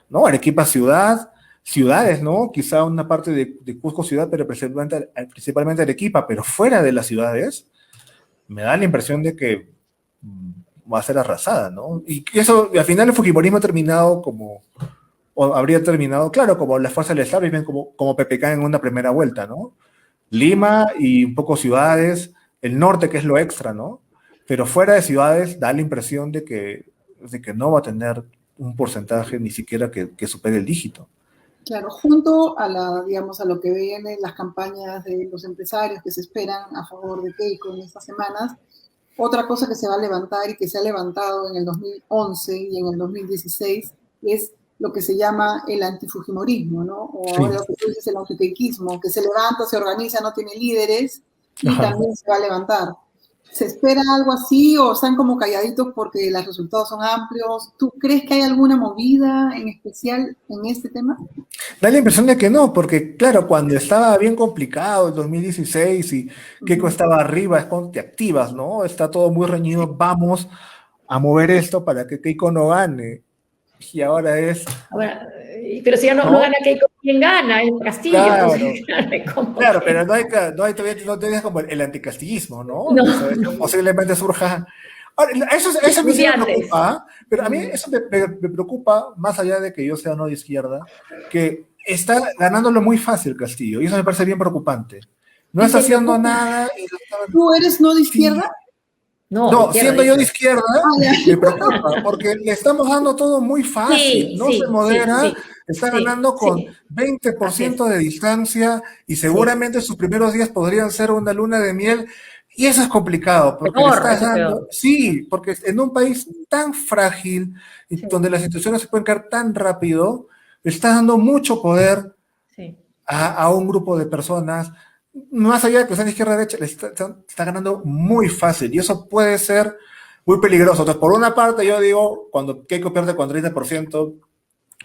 ¿no? Arequipa ciudades, ¿no? Quizá una parte de Cusco ciudad, pero principalmente Arequipa, pero fuera de las ciudades, me da la impresión de que va a ser arrasada, ¿no? Y eso, al final el Fujimorismo ha terminado o habría terminado, claro, como las fuerzas del establishment, como PPK en una primera vuelta, ¿no? Lima y un poco ciudades, el norte que es lo extra, ¿no? Pero fuera de ciudades da la impresión de que no va a tener un porcentaje ni siquiera que supere el dígito. Claro, junto a digamos, a lo que vienen las campañas de los empresarios que se esperan a favor de Keiko en estas semanas, otra cosa que se va a levantar y que se ha levantado en el 2011 y en el 2016 es lo que se llama el antifujimorismo, ¿no? O Sí. ahora lo que tú dices, el antikeikismo, que se levanta, se organiza, no tiene líderes y Ajá. también se va a levantar. ¿Se espera algo así o están como calladitos porque los resultados son amplios? ¿Tú crees que hay alguna movida en especial en este tema? Da la impresión de que no, porque claro, cuando estaba bien complicado el 2016 y Keiko estaba arriba, es cuando te activas, ¿no? Está todo muy reñido, vamos a mover esto para que Keiko no gane. Y ahora Ahora, pero si ya no ¿no? gana Keiko, ¿quién gana? El Castillo. Entonces, Claro, como claro, que pero todavía no tienes como el anticastillismo, ¿no? no, O sea, esto no, posiblemente surja. Ahora, eso a mí sí desde me antes. preocupa, ¿ah? Pero a mí eso me preocupa, más allá de que yo sea no de izquierda, que está ganándolo muy fácil Castillo, y eso me parece bien preocupante. No Y está te haciendo preocupa. nada. ¿Tú eres no de Sí, izquierda? No, de no, izquierda, siendo yo de dice. izquierda, Ah, ya. me preocupa, porque le estamos dando todo muy fácil, Sí, no se sí, sí, modera, sí, está sí, ganando con sí. Así es. 20% de distancia y Así es. seguramente sus primeros días podrían ser una luna de miel. Y eso es complicado, porque le Peor, estás eso es dando, peor. sí, porque en un país tan frágil y Sí, donde las instituciones se pueden caer tan rápido, le estás dando mucho poder sí. a un grupo de personas, más allá de que sean de izquierda o derecha, está ganando muy fácil y eso puede ser muy peligroso. Entonces, por una parte, yo digo, cuando Keiko pierde con 30%,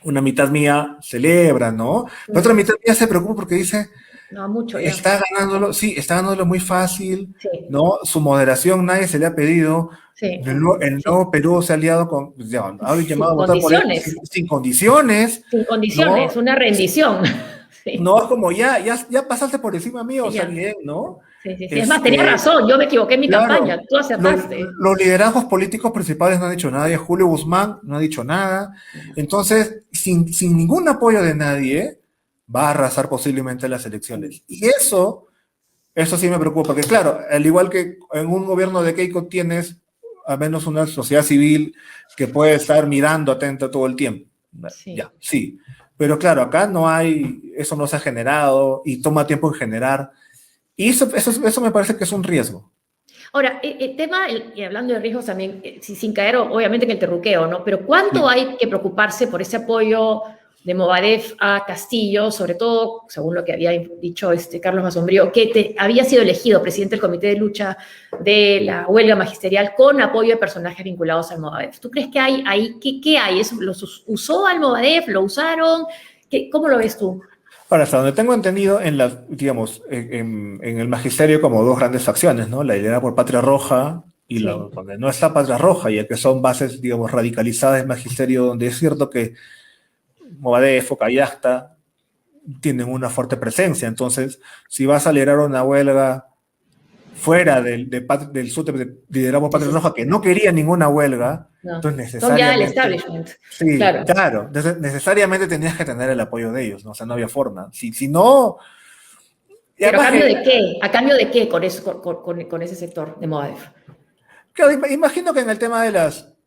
una mitad mía celebra, ¿no? La otra mitad mía se preocupa porque dice, No, mucho ya. está ganándolo, sí, está ganándolo muy fácil, Sí, ¿no? Su moderación nadie se le ha pedido. sí, El sí. nuevo Perú se ha aliado con, pues, ya, ha llamado a Sin votar por él condiciones. sin condiciones, Sin ¿no? condiciones. Una rendición. Sí, No es como ya pasaste por encima mío, sí, está ya. bien, ¿no? Sí, sí, sí. Es más, tenía razón. Yo me equivoqué en mi Claro, campaña. Tú acertaste. los liderazgos políticos principales no han dicho nada, y Julio Guzmán no ha dicho nada. Entonces, sin ningún apoyo de nadie, va a arrasar posiblemente las elecciones. Y eso Eso sí me preocupa, porque claro, al igual que en un gobierno de Keiko tienes al menos una sociedad civil que puede estar mirando atenta todo el tiempo. Sí. Ya, sí. Pero claro, acá no hay, eso no se ha generado y toma tiempo en generar. Y eso me parece que es un riesgo. Ahora, el tema, y hablando de riesgos también, sin caer obviamente en el terruqueo, ¿no? Pero ¿cuánto hay que preocuparse por ese apoyo de Movadef a Castillo, sobre todo, según lo que había dicho Carlos Masombrío, que había sido elegido presidente del Comité de Lucha de la Huelga Magisterial con apoyo de personajes vinculados al Movadef? ¿Tú crees que hay ahí, qué hay? ¿Los usó al Movadef? ¿Lo usaron? ¿Cómo lo ves tú? Ahora, hasta donde tengo entendido, digamos, en el magisterio como dos grandes facciones, ¿no? La liderada por Patria Roja y Sí. donde no está Patria Roja, ya que son bases, digamos, radicalizadas del magisterio, donde es cierto que Movadef o Callasta tienen una fuerte presencia. Entonces, si vas a liderar una huelga fuera del SUTEP liderado por Patria Roja, que no quería ninguna huelga, No. entonces Son ya el necesariamente... establishment. Sí, Claro. claro, necesariamente tenías que tener el apoyo de ellos, ¿no? O sea, no había forma. Si no... Y ¿Pero a además cambio de qué? ¿A cambio de qué con, eso, con ese sector de Movadef? claro, imagino que en el tema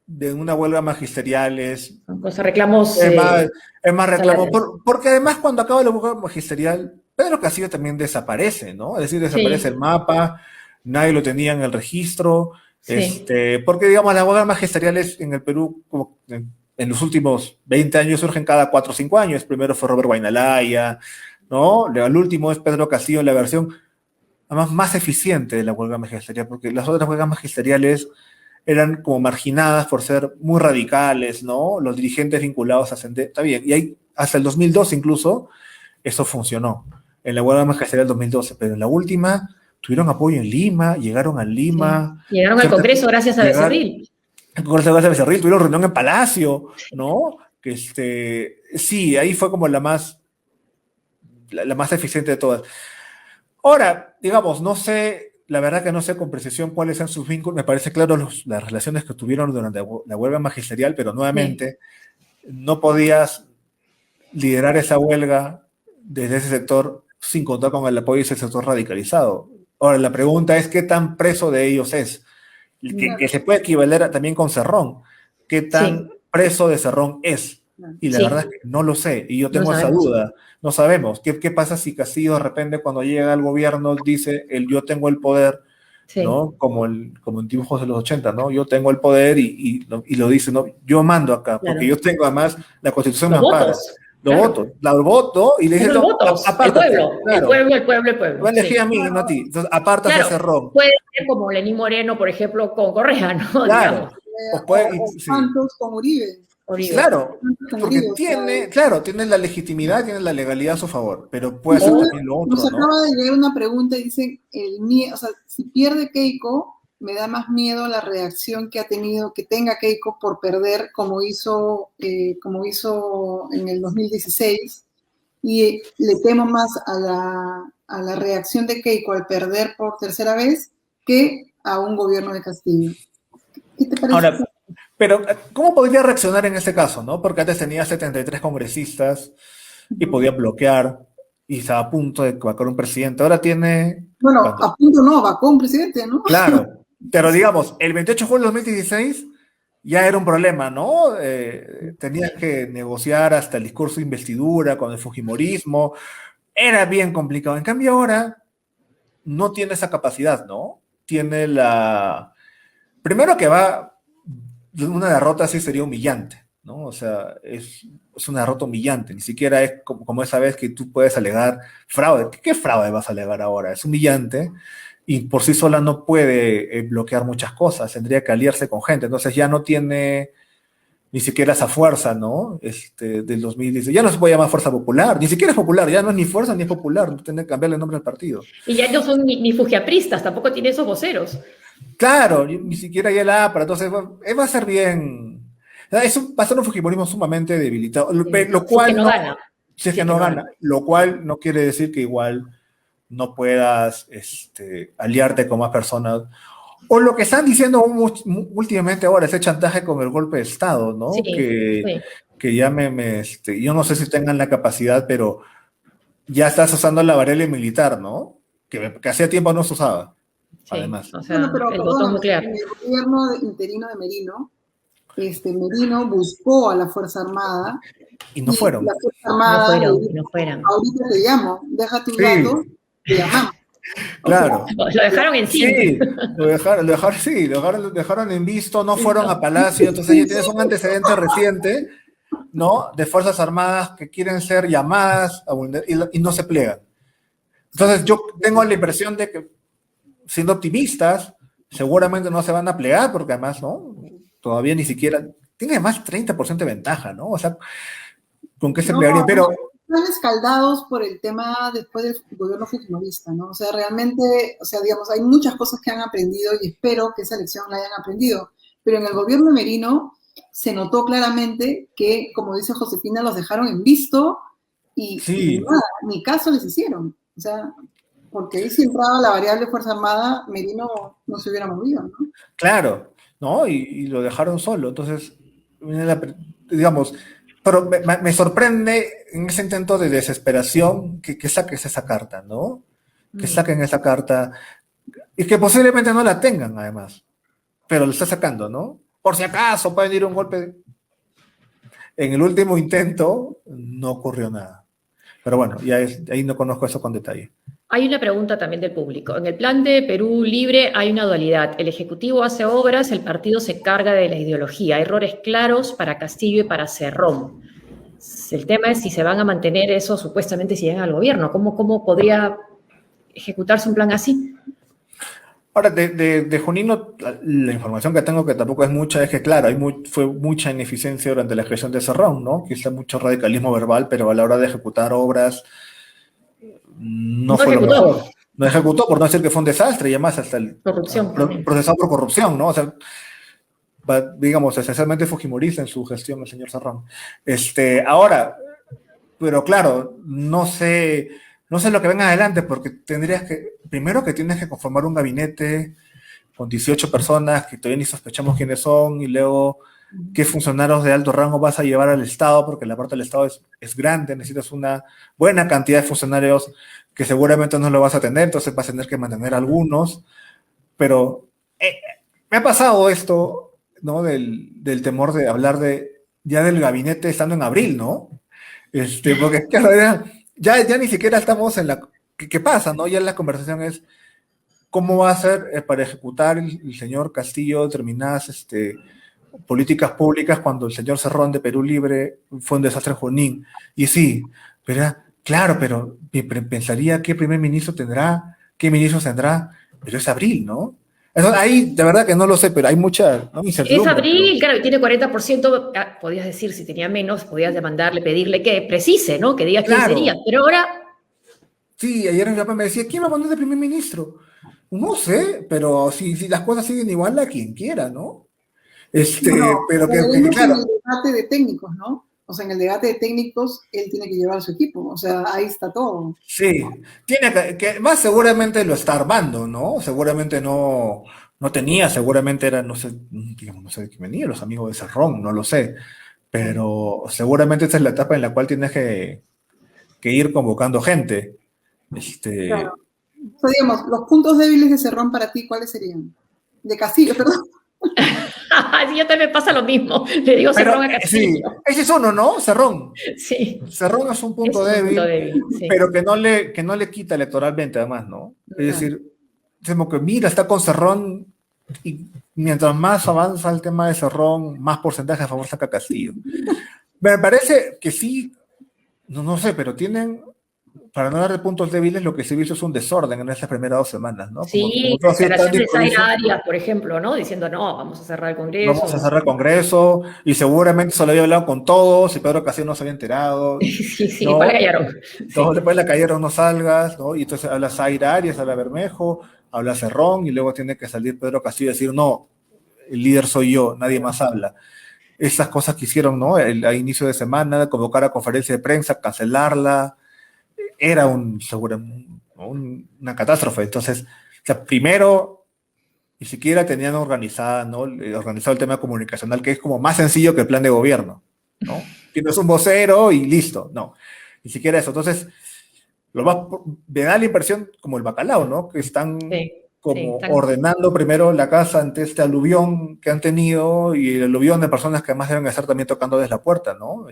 de una huelga magisterial Son cosas, reclamos es más, es más reclamo, salariales. porque además cuando acaba la huelga magisterial, Pedro Castillo también desaparece, ¿no? Es decir, desaparece el Sí, mapa, nadie lo tenía en el registro, sí, porque digamos las huelgas magisteriales en el Perú, como en los últimos 20 años surgen cada 4 o 5 años, primero fue Robert Guainalaya, ¿no? El último es Pedro Castillo, la versión además más eficiente de la huelga magisterial, porque las otras huelgas magisteriales eran como marginadas por ser muy radicales, ¿no? Los dirigentes vinculados a Sendero, está bien, y ahí, hasta el 2012 incluso, eso funcionó, en la huelga magisterial del 2012, pero en la última tuvieron apoyo en Lima, llegaron a sí. Lima, Llegaron al Congreso gracias a llegar, Becerril. con el Becerril, tuvieron reunión en Palacio, ¿no? Que sí, ahí fue como la más eficiente de todas. Ahora, digamos, no sé, la verdad que no sé con precisión cuáles son sus vínculos, me parece claro las relaciones que tuvieron durante la huelga magisterial, pero Sí. nuevamente no podías liderar esa huelga desde ese sector sin contar con el apoyo de ese sector radicalizado. Ahora, la pregunta es qué tan preso de ellos es, que se puede equivaler también con Cerrón, qué tan Sí, preso de Cerrón es. Y la verdad es sí, que no lo sé, y yo no tengo esa sabemos. duda. No sabemos. ¿Qué pasa si Castillo de repente cuando llega al gobierno dice yo tengo el poder, Sí. ¿no? Como en dibujos de los 80, ¿no? Yo tengo el poder y lo dice, ¿no? Yo mando acá, porque Claro. yo tengo además, la Constitución me Los ampara. votos, Lo claro. voto y le Son dice, los no, votos, el apártate, pueblo, el claro. pueblo, el pueblo, el Me pueblo. elegí a Sí. mí, no a ti. Entonces, apártate Claro, Cerrón. puede ser como Lenín Moreno, por ejemplo, con Correa, ¿no? Claro. Digamos, O puede, O sí. Santos con Uribe. Oribe. Claro, Santos con porque Uribe, o sea, tiene la legitimidad, tiene la legalidad a su favor, pero puede hacer justo O, también lo nos otro, ¿no? acaba de llegar una pregunta y dice, o sea, si pierde Keiko, me da más miedo la reacción que ha tenido, que tenga Keiko por perder como hizo en el 2016, y le temo más a la reacción de Keiko al perder por tercera vez que a un gobierno de Castillo. ¿Qué te parece? Ahora, pero ¿cómo podría reaccionar en este caso, no? Porque antes tenía 73 congresistas y podía bloquear y estaba a punto de vacar un presidente. Ahora tiene, Bueno, ¿cuánto? a punto no, va con presidente, ¿no? Claro, pero digamos, el 28 de julio de 2016 ya era un problema, ¿no? Tenías que negociar hasta el discurso de investidura con el fujimorismo, era bien complicado. En cambio ahora no tiene esa capacidad, ¿no? Tiene primero que una derrota así sería humillante, ¿no? O sea, es una derrota humillante, ni siquiera es como esa vez que tú puedes alegar fraude. ¿Qué fraude vas a alegar ahora? Es humillante y por sí sola no puede bloquear muchas cosas, tendría que aliarse con gente, entonces ya no tiene ni siquiera esa fuerza, ¿no? Del 2010. Ya no se puede llamar fuerza popular, ni siquiera es popular, ya no es ni fuerza ni es popular, no tiene que cambiarle el nombre al partido. y ya no son ni fujiapristas, tampoco tiene esos voceros. Claro, ni siquiera ya la APRA, entonces va a ser bien. Va a ser un fujimorismo sumamente debilitado, lo Si es que cual no no, gana. si es Si que es que no no gana, gana. lo cual no quiere decir que igual no puedas aliarte con más personas. O lo que están diciendo últimamente ahora, ese chantaje con el golpe de Estado, Sí, ¿no? sí. Que ya yo no sé si tengan la capacidad, pero ya estás usando la varela militar, ¿no? que hacía tiempo no se usaba, Sí, además. o sea, Bueno, pero el botón perdón, nuclear. en el gobierno interino de Merino, Merino buscó a la Fuerza Armada Y no y fueron. la Fuerza No Armada le fueron, dijo, no fueran. ahorita te llamo, deja tus datos, Sí, te llamamos. O sea, claro. Lo dejaron en zinc. Sí, sí, lo dejaron en visto, no fueron a Palacio, entonces ya tienes un antecedente reciente, ¿no? De Fuerzas Armadas que quieren ser llamadas y no se plegan. Entonces yo tengo la impresión de que, siendo optimistas, seguramente no se van a plegar, porque además, ¿no? Todavía ni siquiera, tiene más 30% de ventaja, ¿no? O sea, ¿con qué se no, plegaría? Pero están escaldados por el tema después del gobierno fujimorista, ¿no? O sea, realmente, o sea, digamos, hay muchas cosas que han aprendido y espero que esa lección la hayan aprendido, pero en el gobierno de Merino se notó claramente que, como dice Josefina, los dejaron en visto y sí, nada, ni caso les hicieron. O sea, porque ahí si entraba la variable Fuerza Armada, Merino no se hubiera movido, ¿no? claro, ¿no? Y lo dejaron solo. Entonces, digamos, pero me sorprende en ese intento de desesperación que saques esa carta, ¿no? Que saquen esa carta y que posiblemente no la tengan, además, pero lo está sacando, ¿no? Por si acaso puede venir un golpe. En el último intento no ocurrió nada. Pero bueno, ahí no conozco eso con detalle. Hay una pregunta también del público. En el plan de Perú Libre hay una dualidad. El Ejecutivo hace obras, el partido se carga de la ideología. Hay errores claros para Castillo y para Cerrón. El tema es si se van a mantener eso supuestamente si llegan al gobierno. ¿Cómo podría ejecutarse un plan así? Ahora, de Junino, la información que tengo, que tampoco es mucha, es que, claro, fue mucha ineficiencia durante la gestión de Cerrón, ¿no? Quizá mucho radicalismo verbal, pero a la hora de ejecutar obras no No fue lo ejecutó. mejor. No ejecutó, por no decir que fue un desastre, y además hasta Corrupción también. procesado por corrupción, ¿no? O sea, digamos, esencialmente fujimorista en su gestión el señor Cerrón. Ahora, pero claro, no sé lo que venga adelante, porque primero que tienes que conformar un gabinete con 18 personas que todavía ni sospechamos quiénes son, y luego qué funcionarios de alto rango vas a llevar al Estado, porque la parte del Estado es grande, necesitas una buena cantidad de funcionarios que seguramente no lo vas a tener, entonces vas a tener que mantener algunos, pero me ha pasado esto, ¿no? Del temor de hablar ya del gabinete estando en abril, ¿no? Porque claro, ya ni siquiera estamos en ¿qué pasa, no? Ya la conversación es cómo va a ser para ejecutar el señor Castillo determinadas políticas públicas cuando el señor Cerrón de Perú Libre fue un desastre en Junín. Y sí, pero claro, pero pensaría qué primer ministro tendrá, qué ministros tendrá, pero es abril, ¿no? Ahí, de verdad que no lo sé, pero hay mucha, ¿no?, Es incertidumbre. abril, claro, tiene 40%, podías decir si tenía menos, podías demandarle, pedirle que precise, ¿no? Que diga quién Claro, sería. Pero ahora, sí, ayer mi papá me decía, ¿quién va a poner de primer ministro? No sé, pero si las cosas siguen igual, a quien quiera, ¿no? Bueno, Pero que veremos en claro, el debate de técnicos, ¿no? O sea, en el debate de técnicos, él tiene que llevar a su equipo. O sea, ahí está todo. sí, tiene más seguramente lo está armando, ¿no? Seguramente no tenía, seguramente era, no sé, digamos, no sé de quién venía, los amigos de Cerrón, no lo sé, pero seguramente esta es la etapa en la cual tienes que ir convocando gente. Claro. O sea, digamos, los puntos débiles de Cerrón para ti, ¿cuáles serían? De Castillo, perdón. sí, yo también pasa lo mismo. Le digo Pero Cerrón a sí, Castillo. ese es uno, ¿no? Cerrón. Sí, Cerrón es un punto es un punto débil, débil, sí. pero que no le quita electoralmente, además, ¿no? Es decir, como que mira, está con Cerrón, y mientras más avanza el tema de Cerrón, más porcentaje a favor saca Castillo. Me parece que sí, no sé, pero para no dar de puntos débiles, lo que se hizo es un desorden en esas primeras 2 semanas, ¿no? Como Sí, todo ha sido tan declaración de de Zaira improviso, Arias, por ejemplo, ¿no? Diciendo, no, vamos a cerrar el vamos a Congreso. cerrar Congreso, y seguramente se lo había hablado con todos, y Pedro Castillo no se había enterado, Sí, sí, ¿no? después le cayeron. Entonces Sí. después le cayeron, no salgas, ¿no? Y entonces habla Zaira Arias, habla Bermejo, habla Cerrón, y luego tiene que salir Pedro Castillo y decir, no, el líder soy yo, nadie más habla. Esas cosas que hicieron, ¿no? A inicio de semana, convocar a conferencia de prensa, cancelarla, era una catástrofe. Entonces, o sea, primero, ni siquiera tenían organizado, ¿no? Organizado el tema comunicacional, que es como más sencillo que el plan de gobierno, ¿no? Tienes un vocero y listo, no, ni siquiera eso. Entonces, me da la impresión como el bacalao, ¿no? Que están como están... ordenando primero la casa ante este aluvión que han tenido y el aluvión de personas que además deben estar también tocando desde la puerta, ¿no?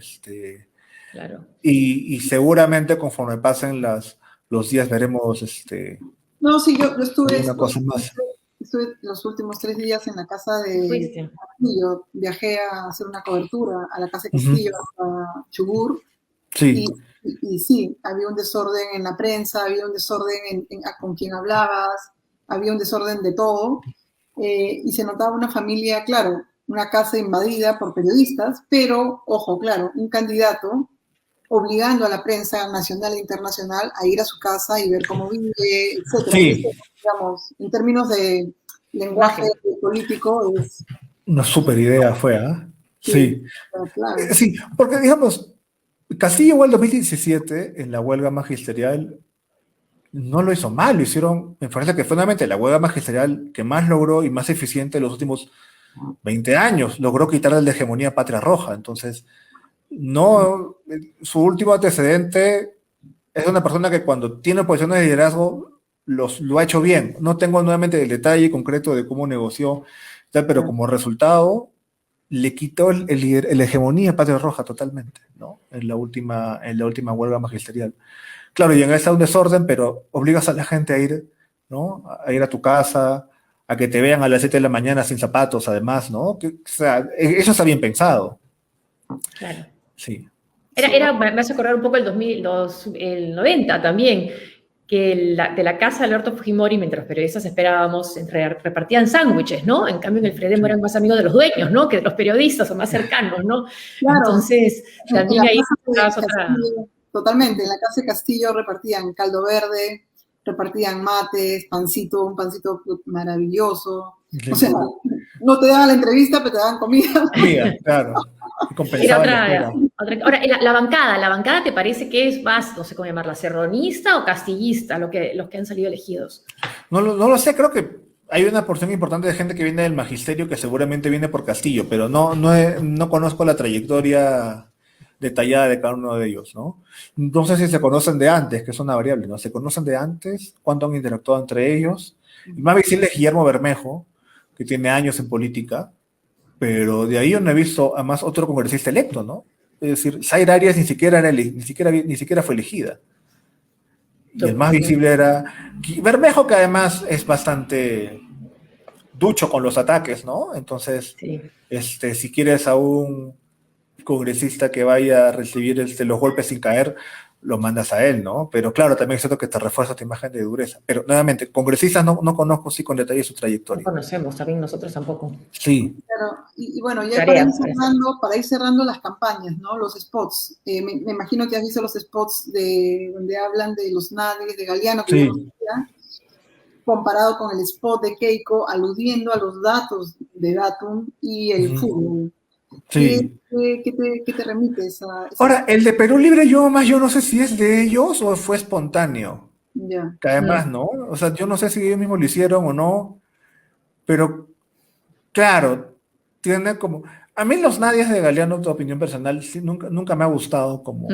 Claro. Y seguramente conforme pasen los días veremos No, sí, yo estuve los últimos 3 días en la casa de Castillo. Viajé a hacer una cobertura a la casa de Castillo, a Chubur. Sí. Y sí, había un desorden en la prensa, había un desorden con quien hablabas, había un desorden de todo. Y se notaba una familia, claro, una casa invadida por periodistas, pero, ojo, claro, un candidato obligando a la prensa nacional e internacional a ir a su casa y ver cómo vive, etc. Sí. Digamos, en términos de lenguaje político es... Una super idea fue, ¿ah? Sí. Claro. Sí, porque digamos, Castillo igual 2017 en la huelga magisterial no lo hizo mal, lo hicieron, me parece que fue nuevamente la huelga magisterial que más logró y más eficiente en los últimos 20 años, logró quitarle la hegemonía a Patria Roja, entonces no, su último antecedente es una persona que cuando tiene posiciones de liderazgo lo ha hecho bien. No tengo nuevamente el detalle concreto de cómo negoció, pero como resultado le quitó la hegemonía a Patria Roja totalmente, ¿no? En la última huelga magisterial. Claro, y en ese un desorden, pero obligas a la gente a ir, ¿no? A ir a tu casa, a que te vean a las 7 de la mañana sin zapatos, además, ¿no? O sea, eso está bien pensado. Claro. Sí. Me hace acordar un poco el 90 también, que de la casa de Alberto Fujimori, mientras los periodistas esperábamos, repartían sándwiches, ¿no? En cambio, en el Fredemo eran más amigos de los dueños, ¿no? Que de los periodistas, o más cercanos, ¿no? Claro. Entonces, también ahí... Totalmente, en la casa de Castillo repartían caldo verde, repartían mates, un pancito maravilloso. Sí. O sea, no te daban la entrevista, pero te daban comida. Comida, claro. Ahora, la bancada, ¿te parece que es más, no sé cómo llamarla, serronista o castillista, los que han salido elegidos? No lo sé, creo que hay una porción importante de gente que viene del magisterio que seguramente viene por Castillo, pero no conozco la trayectoria detallada de cada uno de ellos, ¿no? No sé si se conocen de antes, que es una variable, ¿no? ¿Se conocen de antes? ¿Cuánto han interactuado entre ellos? Y más visible es Guillermo Bermejo, que tiene años en política, pero de ahí yo no he visto además otro congresista electo, ¿no? Es decir, Zaira Arias ni siquiera fue elegida. Y el más visible era Bermejo, que además es bastante ducho con los ataques, ¿no? Entonces, si quieres a un congresista que vaya a recibir los golpes sin caer, lo mandas a él, ¿no? Pero claro, también es cierto que te refuerza tu imagen de dureza. Pero nuevamente, congresistas no conozco sí con detalle su trayectoria. No conocemos, también nosotros tampoco. Sí. Claro, y bueno, ya para ir cerrando las campañas, ¿no? Los spots. Me imagino que has visto los spots donde hablan de los nadies, de Galeano, que yo no sabía, comparado con el spot de Keiko, aludiendo a los datos de Datum y el fútbol. Sí. ¿Qué te remites a eso? Ahora, el de Perú Libre, yo no sé si es de ellos o fue espontáneo. Ya. Que además, ¿no? O sea, yo no sé si ellos mismos lo hicieron o no, pero claro, tiene como... A mí los nadies de Galeano, tu opinión personal, sí, nunca me ha gustado como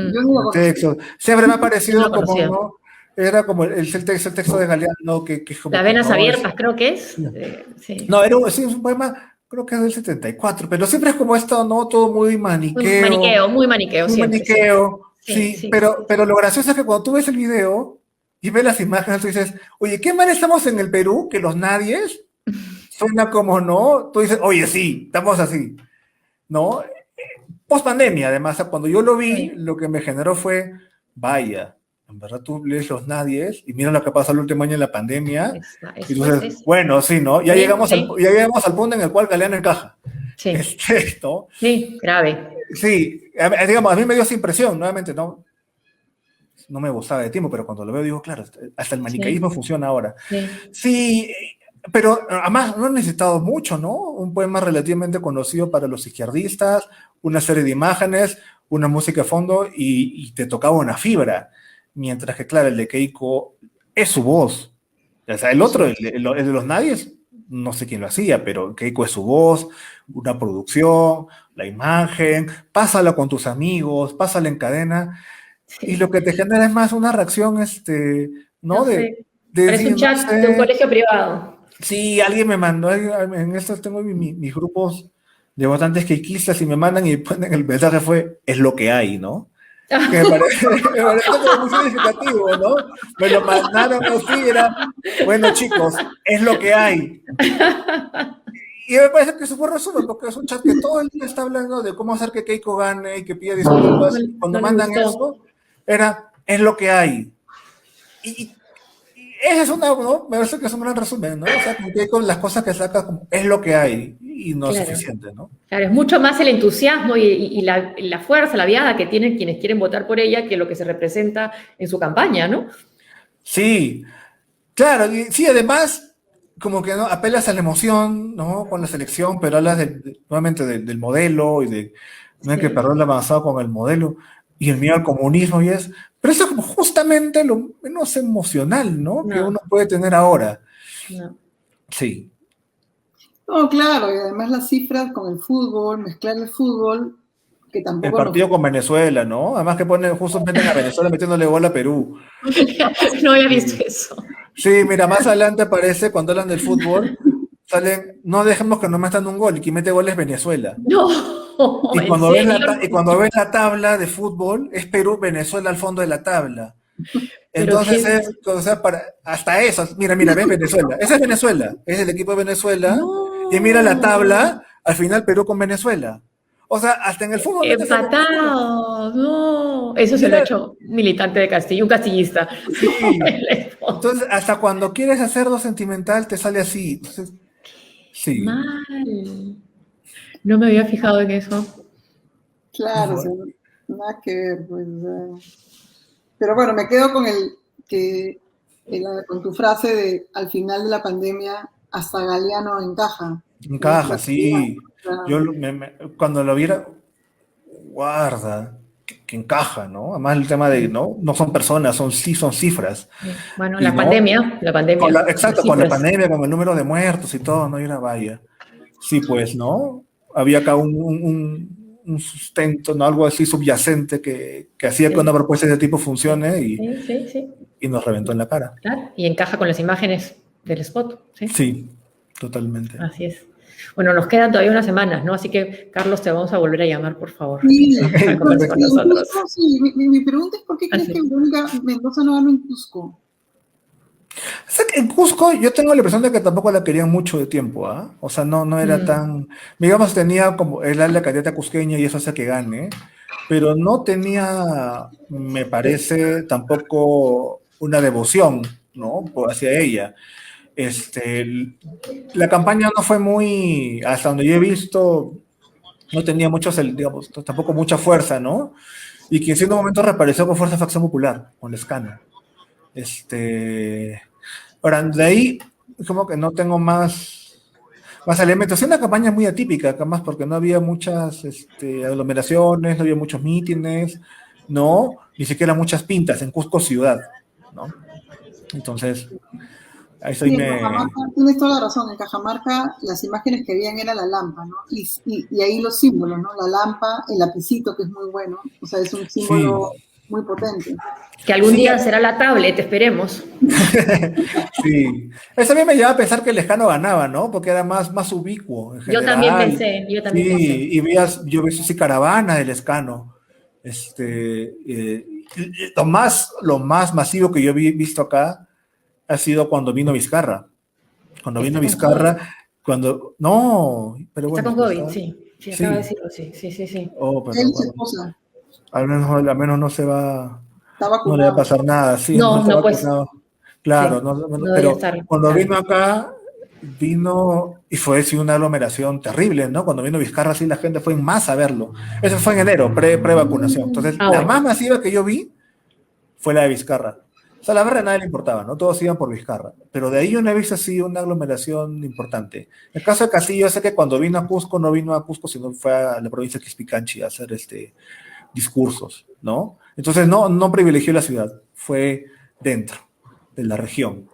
texto. Siempre me ha parecido como, ¿no? Era como el texto de Galeano que como... Las venas abiertas, creo que es. Sí. No, es un poema... Creo que es del 74, pero siempre es como esto, ¿no? Todo muy maniqueo. Muy maniqueo siempre. Maniqueo, sí. Pero lo gracioso es que cuando tú ves el video y ves las imágenes, tú dices, oye, qué mal estamos en el Perú, que los nadies suena como, ¿no? Tú dices, oye, sí, estamos así, ¿no? Post pandemia, además, cuando yo lo vi, lo que me generó fue, vaya, en verdad tú lees los nadies y mira lo que pasó el último año en la pandemia y tú dices, bueno, sí, ¿no? Ya llegamos al punto en el cual Galeano encaja. Sí. ¿No? Sí, grave. Sí, digamos, a mí me dio esa impresión, nuevamente, no me gustaba de tiempo, pero cuando lo veo digo, claro, hasta el maniqueísmo funciona ahora. Sí, pero además no he necesitado mucho, ¿no? Un poema relativamente conocido para los izquierdistas, una serie de imágenes, una música de fondo y te tocaba una fibra. Mientras que, claro, el de Keiko es su voz. O sea, el otro, el de los nadies, no sé quién lo hacía, pero Keiko es su voz, una producción, la imagen, pásala con tus amigos, pásala en cadena. y lo que te genera es más una reacción, ¿no? No De, sé. de Parece decir, un no chat de un sé, colegio privado. sí, alguien me mandó, en estos tengo mis grupos de votantes quequistas y me mandan y ponen el mensaje fue, es lo que hay, ¿no? Que me parece, me parece como muy significativo, ¿no? Me lo mandaron así, era, bueno chicos, es lo que hay. Y me parece que es un buen resumen, porque es un chat que todo el día está hablando de cómo hacer que Keiko gane y que pida No, disculpas. Y cuando no les mandan gustó. eso, es lo que hay. Y esa es una, ¿no? Me parece que es un gran resumen, ¿no? O sea, como Keiko las cosas que saca como, es lo que hay y no es Claro. suficiente, ¿no? Claro, es mucho más el entusiasmo y la fuerza, la viada que tienen quienes quieren votar por ella que lo que se representa en su campaña, ¿no? Sí, claro, y sí, además, como que no apelas a la emoción, ¿no? Con la selección, pero hablas nuevamente del modelo y de no hay que Sí, perder el avanzado con el modelo y el miedo al comunismo pero eso es como justamente lo menos emocional, ¿no? Que no, uno puede tener ahora. no. Sí, No, claro, y además las cifras con el fútbol, mezclar el fútbol, que el tampoco nos... partido con Venezuela, ¿no? Además que justo meten a Venezuela metiéndole gol a Perú. No había visto Sí, eso. sí, mira, más adelante aparece cuando hablan del fútbol, salen, no dejemos que nos metan un gol y quien mete gol es Venezuela. No, Y ¿en cuando ves serio? y cuando ves la tabla de fútbol, es Perú, Venezuela al fondo de la tabla. Pero Entonces qué... es, o sea, hasta eso, mira, ves Venezuela. Ese es Venezuela, es el equipo de Venezuela. Y mira la No, tabla, al final Perú con Venezuela. O sea, hasta en el fútbol metes a Venezuela. empatados, no. Eso se lo ha Mira, hecho un militante de Castillo, un castillista. sí. Entonces, hasta cuando quieres hacerlo sentimental, te sale así. Entonces, sí. Mal. No me había fijado en eso. Claro, o sea, nada que ver, pues, o sea. Pero bueno, me quedo con con tu frase de al final de la pandemia hasta Galeano encaja. ¿No? Encaja, sí. O sea, Yo cuando lo viera, guarda, que encaja, ¿no? Además el tema de, Sí. ¿no? No son personas, sí son cifras. Bueno, Y no, la pandemia, las exacto, con la cifras. pandemia, con el número de muertos y todo, no hay una valla. Sí, pues, ¿no? Había acá un sustento, ¿no? Algo así subyacente que hacía que una Sí, propuesta de ese tipo sí, funcione sí, sí, sí. y nos reventó en la cara. Claro, y encaja con las imágenes del spot, ¿sí? Sí, totalmente. Así es. Bueno, nos quedan todavía unas semanas, ¿no? Así que, Carlos, te vamos a volver a llamar, por favor, sí, para conversar con Perfecto. y en nosotros. Cusco, sí, mi pregunta es ¿por qué crees Así. que Verónica Mendoza no ganó en Cusco? O sea, que en Cusco yo tengo la impresión de que tampoco la querían mucho de tiempo, ¿ah? O sea, no era Mm, tan, digamos, tenía como la candidata candidata y eso hace que gane, pero no tenía, me parece, tampoco una devoción, ¿no? Hacia ella. La campaña no fue muy, hasta donde yo he visto, no tenía muchos, digamos, tampoco mucha fuerza, ¿no? Y que en cierto momento reapareció con Fuerza Facción Popular, con Lescano. Ahora, de ahí, como que no tengo más elementos. Es una campaña muy atípica, además, porque no había muchas aglomeraciones, no había muchos mítines, no, ni siquiera muchas pintas en Cusco ciudad, ¿no? Entonces, ahí estoy Sí, en Cajamarca, tienes toda la razón, en Cajamarca las imágenes que habían era la lampa, ¿no? Y ahí los símbolos, ¿no? La lampa, el lapicito, que es muy bueno, o sea, es un sí, símbolo muy potente. que algún sí, día será la tablet, esperemos. sí. Eso a mí me lleva a pensar que el Lescano ganaba, ¿no? Porque era más ubicuo en Yo también general. pensé, yo también pensé. Sí, yo vi sí caravana del Lescano. Lo más masivo que yo he visto acá ha sido cuando vino Vizcarra. Cuando vino Está con COVID. Vizcarra, no, pero Está bueno, con COVID, sí. Sí, acaba de sí, decirlo, sí, sí, sí, sí. Él pero y su bueno, esposa, al menos no se va, está no le va a vacunado. pasar nada, sí, no No, está no, pues, vacunado. Claro, sí. no, No debería pero estar, cuando claro. vino acá, vino y fue sí, una aglomeración terrible, ¿no? Cuando vino Vizcarra, sí, la gente fue en masa a verlo. Eso fue en enero, pre-vacunación. Entonces, Ah, la más bueno. masiva que yo vi fue la de Vizcarra. O sea, la verdad a nadie le importaba, ¿no? Todos iban por Vizcarra. Pero de ahí yo no he visto así una aglomeración importante. En el caso de Castillo, sé que cuando vino a Cusco, no vino a Cusco, sino fue a la provincia de Quispicanchi a hacer discursos, ¿no? Entonces no privilegió la ciudad, fue dentro de la región,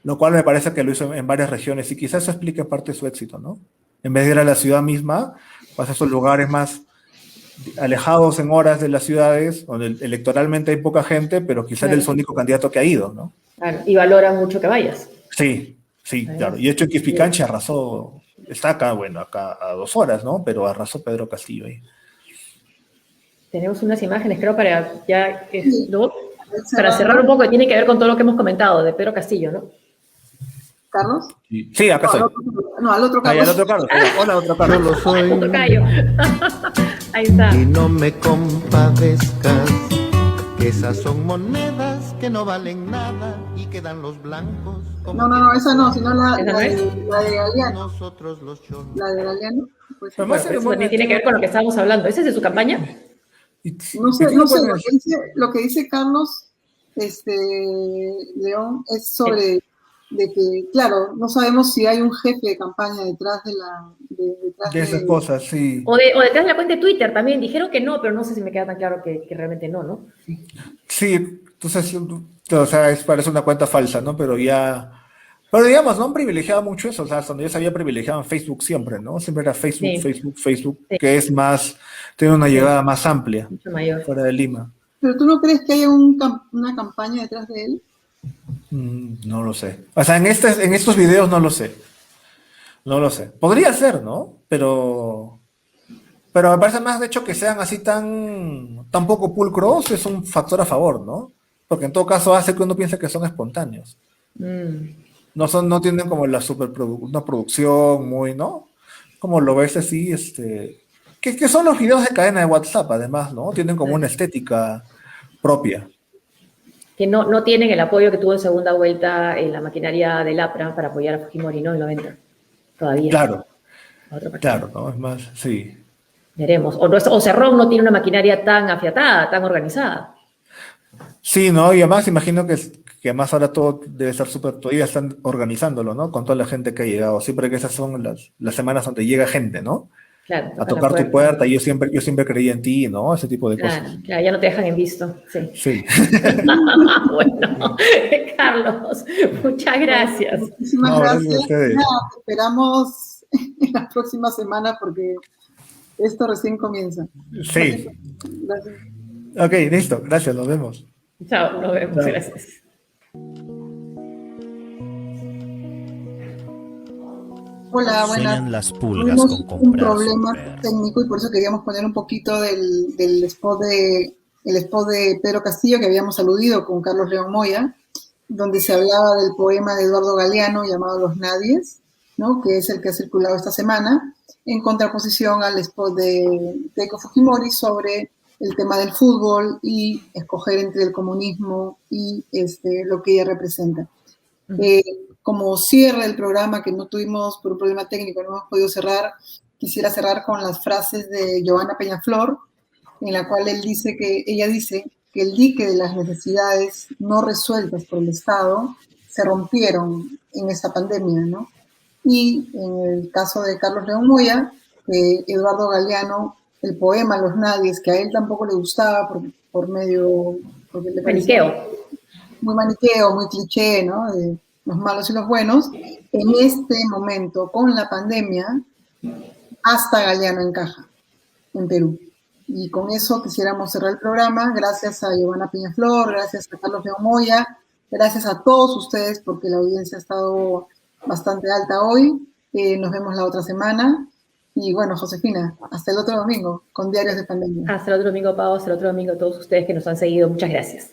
lo cual me parece que lo hizo en varias regiones y quizás eso explique parte de su éxito, ¿no? En vez de ir a la ciudad misma, vas a esos lugares alejados en horas de las ciudades, donde electoralmente hay poca gente, pero quizás Claro. él es el único candidato que ha ido, ¿no? Claro, y valoran mucho que vayas. Sí, sí, claro. Y de hecho Quispicanchi arrasó, está acá, bueno, acá a 2 horas, ¿no? Pero arrasó Pedro Castillo ahí. Tenemos unas imágenes, creo, para ya Sí. ¿no? Para cerrar un poco, que tiene que ver con todo lo que hemos comentado de Pedro Castillo, ¿no? ¿Carlos? Sí, acá estoy. No, al otro Ah, ya, Carlos. el otro Carlos. Hola, otro Yo Carlos. lo soy Tocayo. Ahí está. y no me compadezcas, que esas son monedas que no valen nada y quedan los blancos. como No, esa no, sino ¿Esa no es? la de Galeano. nosotros los cholos. La de Galeano. Pues, Pero más Eso también tiene que ver con lo que estábamos hablando. ¿Ese es de su campaña? no sé, lo que dice Carlos León es sobre de que, claro, no sabemos si hay un jefe de campaña detrás De esas cosas, sí. O detrás de la cuenta de Twitter también. Dijeron que no, pero no sé si me queda tan claro que realmente no, ¿no? Sí, entonces, o sea, parece una cuenta falsa, ¿no? Pero ya... Pero digamos, no han privilegiado mucho eso, o sea, donde ya se había privilegiado en Facebook siempre, ¿no? Siempre era Facebook, Sí. Facebook, Sí. que es más, tiene una llegada más amplia, Mucho mayor. fuera de Lima. Pero tú no crees que haya una campaña detrás de él? No lo sé. O sea, en estos videos no lo sé. No lo sé. Podría ser, ¿no? Pero me parece más, de hecho, que sean así tan poco pulcros, es un factor a favor, ¿no? Porque en todo caso hace que uno piense que son espontáneos. Mm. No tienen como una producción muy, ¿no? Como lo ves así, que son los videos de cadena de WhatsApp, además, ¿no? Tienen como una estética propia. Que no tienen el apoyo que tuvo en segunda vuelta en la maquinaria del APRA para apoyar a Fujimori, ¿no? En 90. Todavía. Claro, Otro partido. claro, ¿no? Es más, sí. Veremos. O Cerrón no tiene una maquinaria tan afiatada, tan organizada. Sí, ¿no? Y además imagino que además ahora todo debe estar todavía están organizándolo, ¿no? Con toda la gente que ha llegado. Siempre que esas son las semanas donde llega gente, ¿no? Claro, A tocan la tocar tu puerta, y yo siempre creí en ti, ¿no? Ese tipo de Claro, cosas. claro, ya no te dejan en visto. Sí. Sí. Bueno, Carlos, muchas gracias. Muchísimas No, gracias a gracias. ustedes. Nada, te esperamos en la próxima semana porque esto recién comienza. Sí. Gracias. Ok, listo. Gracias, nos vemos. Chao, nos vemos. Chao. Gracias. Hola, Sueñan buenas. las pulgas Tuvimos con un comprar problema súper. técnico y por eso queríamos poner un poquito del spot el spot de Pedro Castillo que habíamos aludido con Carlos León Moya, donde se hablaba del poema de Eduardo Galeano llamado Los Nadies, ¿no? Que es el que ha circulado esta semana, en contraposición al spot de Keiko Fujimori sobre el tema del fútbol y escoger entre el comunismo y lo que ella representa. Como cierre del programa, que no tuvimos por un problema técnico, no hemos podido cerrar, quisiera cerrar con las frases de Giovanna Peñaflor, en la cual ella dice que el dique de las necesidades no resueltas por el Estado se rompieron en esta pandemia, ¿no? Y en el caso de Carlos León Moya, Eduardo Galeano, el poema Los Nadies, que a él tampoco le gustaba porque le parecía muy maniqueo, muy cliché, ¿no? De los malos y los buenos. En este momento, con la pandemia, hasta Galeano encaja en Perú. Y con eso quisiéramos cerrar el programa. Gracias a Giovanna Peñaflor, gracias a Carlos León Moya, gracias a todos ustedes porque la audiencia ha estado bastante alta hoy. Nos vemos la otra semana. Y bueno, Josefina, hasta el otro domingo con Diarios de Pandemia. Hasta el otro domingo, Pau, hasta el otro domingo a todos ustedes que nos han seguido. Muchas gracias.